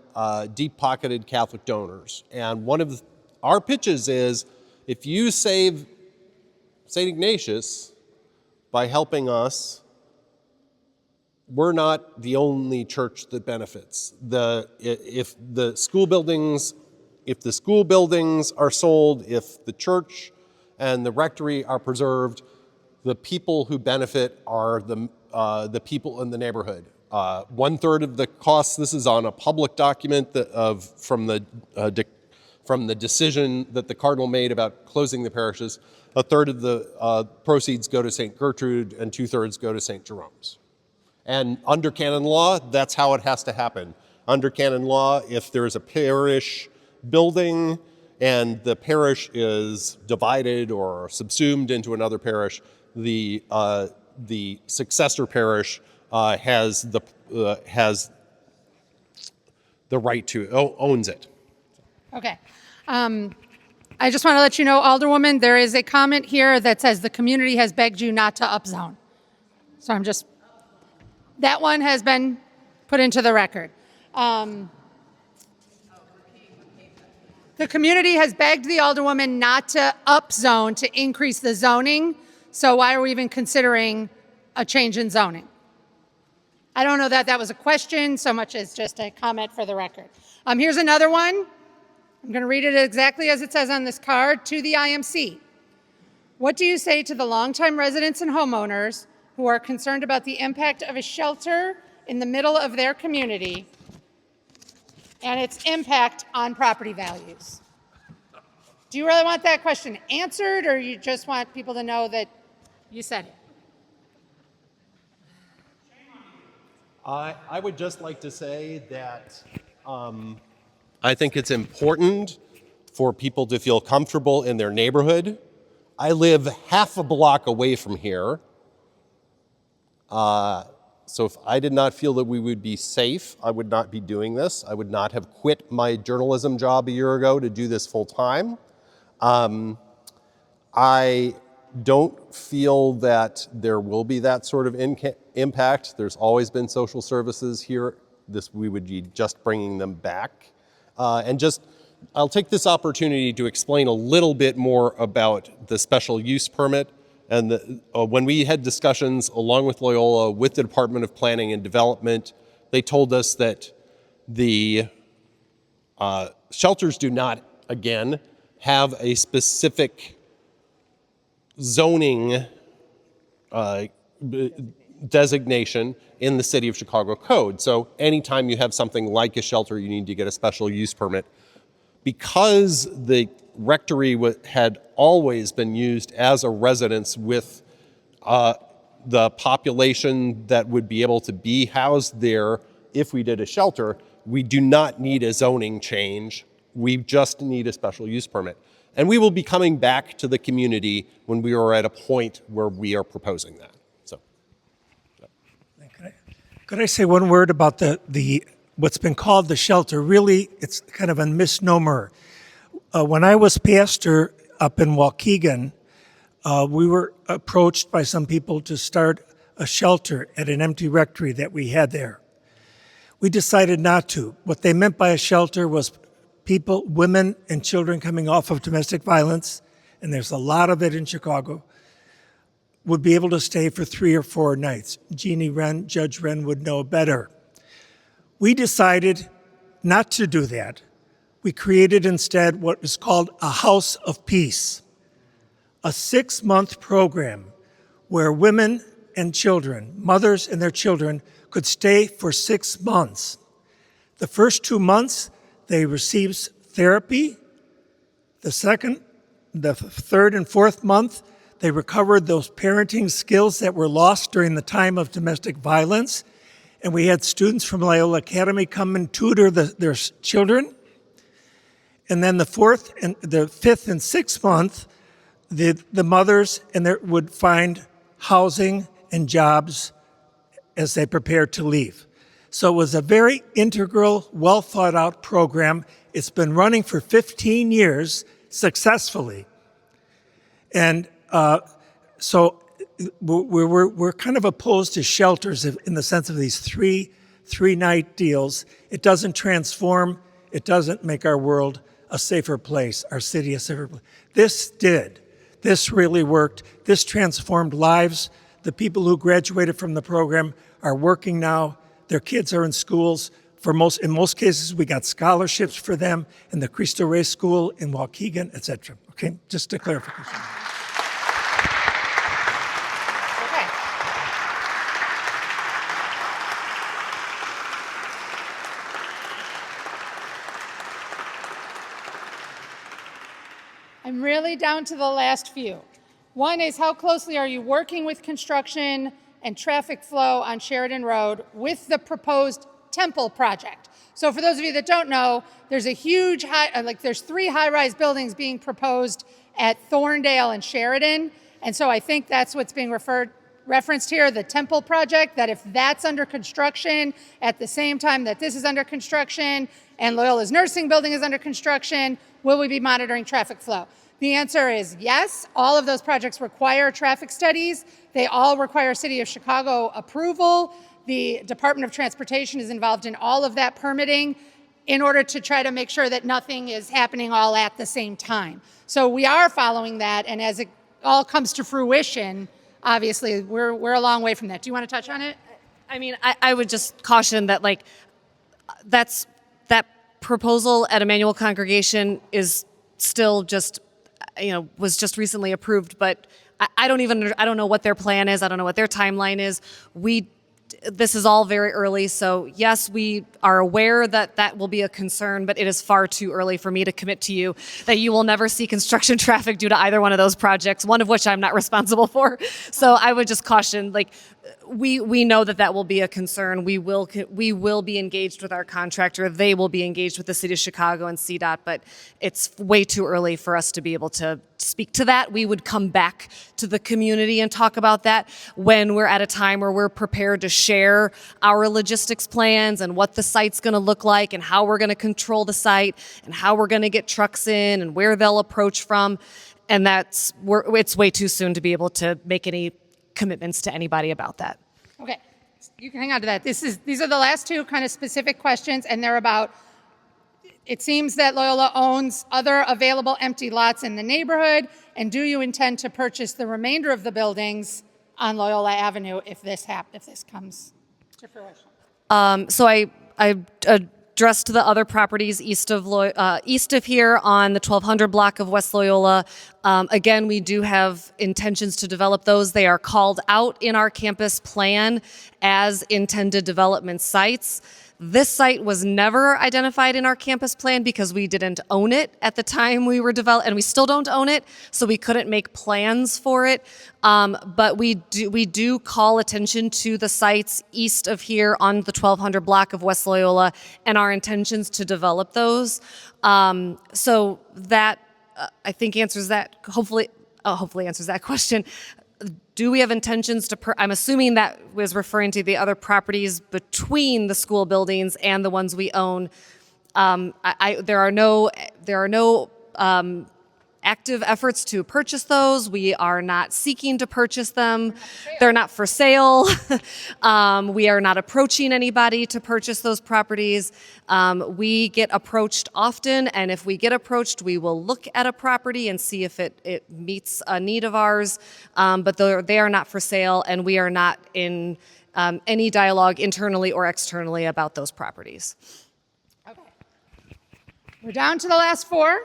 deep-pocketed Catholic donors, and one of our pitches is, if you save St. Ignatius by helping us, we're not the only church that benefits. If the school buildings are sold, if the church and the rectory are preserved, the people who benefit are the people in the neighborhood. 1/3 of the costs. This is on a public document from the decision that the cardinal made about closing the parishes. 1/3 of the proceeds go to St. Gertrude, and 2/3 go to St. Jerome's. And under canon law, that's how it has to happen. Under canon law, if there is a parish building and the parish is divided or subsumed into another parish, the successor parish has the right to owns it. Okay. I just want to let you know, Alderwoman, there is a comment here that says the community has begged you not to upzone. So that one has been put into the record. The community has begged the Alderwoman not to upzone to increase the zoning. So why are we even considering a change in zoning? I don't know that was a question so much as just a comment for the record. Here's another one. I'm going to read it exactly as it says on this card to the IMC. What do you say to the longtime residents and homeowners who are concerned about the impact of a shelter in the middle of their community and its impact on property values? Do you really want that question answered, or you just want people to know that you said it? I would just like to say that I think it's important for people to feel comfortable in their neighborhood. I live half a block away from here. So if I did not feel that we would be safe, I would not be doing this. I would not have quit my journalism job a year ago to do this full time. I don't feel that there will be that sort of impact. There's always been social services here. We would be just bringing them back. I'll take this opportunity to explain a little bit more about the special use permit. And when we had discussions along with Loyola, with the Department of Planning and Development, they told us that the shelters do not, again, have a specific zoning designation in the City of Chicago Code. So anytime you have something like a shelter, you need to get a special use permit. Because the rectory had always been used as a residence with the population that would be able to be housed there if we did a shelter, we do not need a zoning change. We just need a special use permit. And we will be coming back to the community when we are at a point where we are proposing that. So, Could I say one word about the what's been called the shelter? Really, it's kind of a misnomer. When I was pastor up in Waukegan, we were approached by some people to start a shelter at an empty rectory that we had there. We decided not to. What they meant by a shelter was people, women and children coming off of domestic violence, and there's a lot of it in Chicago, would be able to stay for 3 or 4 nights. Jeannie Wren, Judge Wren would know better. We decided not to do that. We created instead what is called a House of Peace, a 6-month program where women and children, mothers and their children, could stay for 6 months. The first 2 months, they received therapy. The third and fourth month, they recovered those parenting skills that were lost during the time of domestic violence. And we had students from Loyola Academy come and tutor their children. And then the fifth and sixth month, the mothers would find housing and jobs as they prepared to leave. So it was a very integral, well thought out program. It's been running for 15 years successfully. And so we're kind of opposed to shelters in the sense of these three-night deals. It doesn't transform, it doesn't make our world a safer place, our city a safer place. This did. This really worked. This transformed lives. The people who graduated from the program are working now. Their kids are in schools. In most cases, we got scholarships for them in the Cristo Rey School in Waukegan, etc. Okay, just a clarification. Okay. I'm really down to the last few. One is, how closely are you working with construction and traffic flow on Sheridan Road with the proposed Temple project? So for those of you that don't know, there's a huge there's 3 high-rise buildings being proposed at Thorndale and Sheridan. And so I think that's what's being referenced here, the Temple project, that if that's under construction at the same time that this is under construction and Loyola's nursing building is under construction, will we be monitoring traffic flow? The answer is yes. All of those projects require traffic studies. They all require City of Chicago approval. The Department of Transportation is involved in all of that permitting in order to try to make sure that nothing is happening all at the same time. So we are following that, and as it all comes to fruition, obviously we're a long way from that. Do you want to touch on it? I mean, I would just caution that that proposal at Emmanuel Congregation is still just, was just recently approved, but I don't know what their plan is. I don't know what their timeline is. This is all very early, so yes, we are aware that that will be a concern, but it is far too early for me to commit to you that you will never see construction traffic due to either one of those projects, one of which I'm not responsible for. So I would just caution, we know that will be a concern. We will be engaged with our contractor. They will be engaged with the City of Chicago and CDOT, but it's way too early for us to be able to speak to that. We would come back to the community and talk about that when we're at a time where we're prepared to share our logistics plans and what the site's going to look like and how we're going to control the site and how we're going to get trucks in and where they'll approach from. And it's way too soon to be able to make any commitments to anybody about that. Okay, you can hang on to that. These are the last two kind of specific questions, and they're about, it seems that Loyola owns other available empty lots in the neighborhood, and do you intend to purchase the remainder of the buildings on Loyola Avenue if this comes to fruition? So I addressed the other properties east of here on the 1200 block of West Loyola. Again, we do have intentions to develop those. They are called out in our campus plan as intended development sites. This site was never identified in our campus plan because we didn't own it at the time we were developing, and we still don't own it, so we couldn't make plans for it. But we do call attention to the sites east of here on the 1200 block of West Loyola and our intentions to develop those. So that I think answers that. Hopefully answers that question. Do we have intentions to? I'm assuming that was referring to the other properties between the school buildings and the ones we own. There are no active efforts to purchase those. We are not seeking to purchase them. They're not for sale. We are not approaching anybody to purchase those properties. We get approached often, and if we get approached, we will look at a property and see if it meets a need of ours. But they are not for sale, and we are not in any dialogue internally or externally about those properties. Okay. We're down to the last four.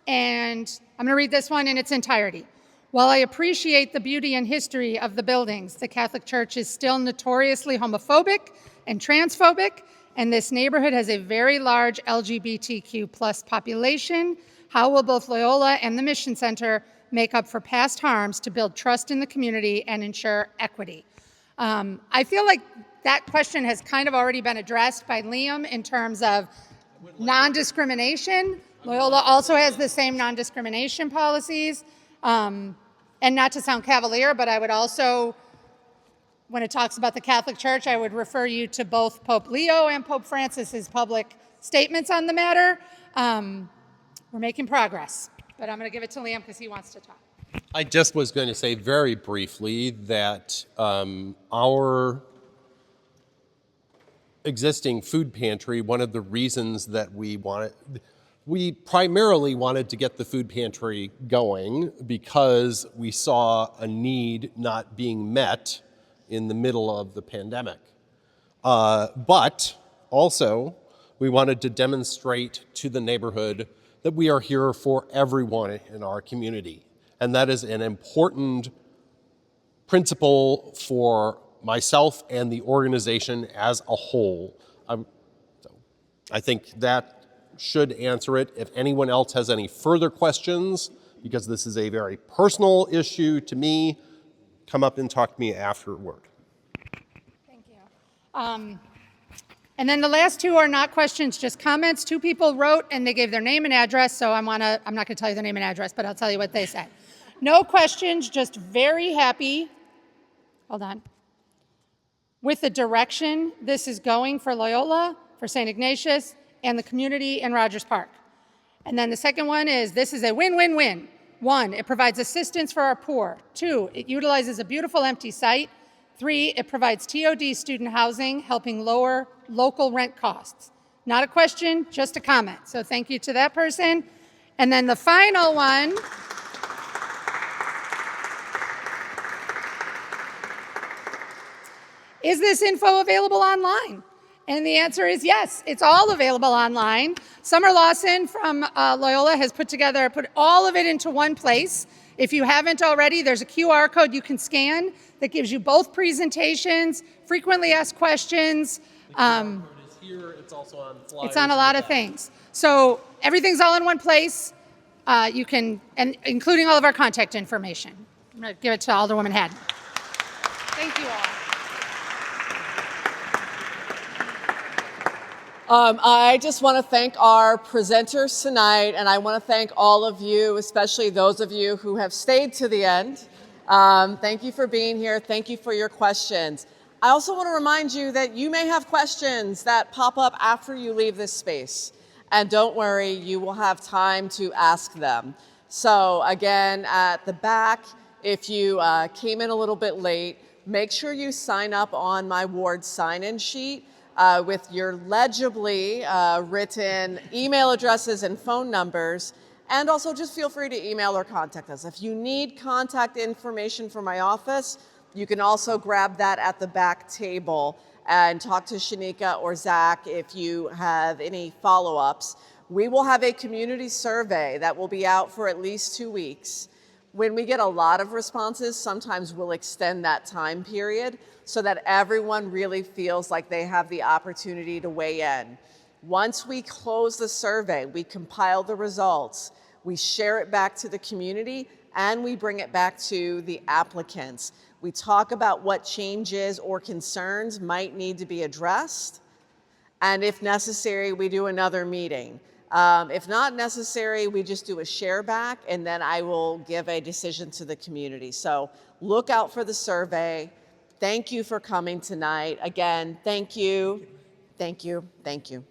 And I'm going to read this one in its entirety. While I appreciate the beauty and history of the buildings, the Catholic Church is still notoriously homophobic and transphobic, and this neighborhood has a very large LGBTQ plus population. How will both Loyola and the Mission Center make up for past harms to build trust in the community and ensure equity? I feel like that question has kind of already been addressed by Liam in terms of non-discrimination. Loyola also has the same non-discrimination policies. And not to sound cavalier, but I would also, when it talks about the Catholic Church, I would refer you to both Pope Leo and Pope Francis's public statements on the matter. We're making progress, but I'm going to give it to Liam because he wants to talk. I just was going to say very briefly that our existing food pantry, one of the reasons that we primarily wanted to get the food pantry going because we saw a need not being met in the middle of the pandemic. But also, we wanted to demonstrate to the neighborhood that we are here for everyone in our community. And that is an important principle for myself and the organization as a whole. I think that should answer it. If anyone else has any further questions, because this is a very personal issue to me, come up and talk to me afterward. Thank you. And then the last two are not questions, just comments. Two people wrote and they gave their name and address, so I'm not going to tell you their name and address, but I'll tell you what they said. No questions, just very happy. Hold on. With the direction this is going for Loyola, for St. Ignatius, and the community in Rogers Park. And then the second one is, this is a win-win-win. 1, it provides assistance for our poor. 2, it utilizes a beautiful empty site. 3, it provides TOD student housing, helping lower local rent costs. Not a question, just a comment. So thank you to that person. And then the final one, is this info available online? And the answer is yes, it's all available online. Summer Lawson from Loyola has put all of it into one place. If you haven't already, there's a QR code you can scan that gives you both presentations, frequently asked questions. Code is here. It's also on flyers. It's on a lot of things. So everything's all in one place. You can, and including all of our contact information. I'm going to give it to Alderwoman Haddon. Thank you all. I just want to thank our presenters tonight, and I want to thank all of you, especially those of you who have stayed to the end. Thank you for being here. Thank you for your questions. I also want to remind you that you may have questions that pop up after you leave this space. And don't worry, you will have time to ask them. So again, at the back, if you came in a little bit late, make sure you sign up on my ward sign-in sheet with your legibly written email addresses and phone numbers. And also just feel free to email or contact us. If you need contact information for my office, you can also grab that at the back table and talk to Shanika or Zach if you have any follow-ups. We will have a community survey that will be out for at least 2 weeks. When we get a lot of responses, sometimes we'll extend that time period so that everyone really feels like they have the opportunity to weigh in. Once we close the survey, we compile the results, we share it back to the community, and we bring it back to the applicants. We talk about what changes or concerns might need to be addressed, and if necessary, we do another meeting. If not necessary, we just do a share back, and then I will give a decision to the community. So look out for the survey. Thank you for coming tonight. Again, thank you, thank you, thank you.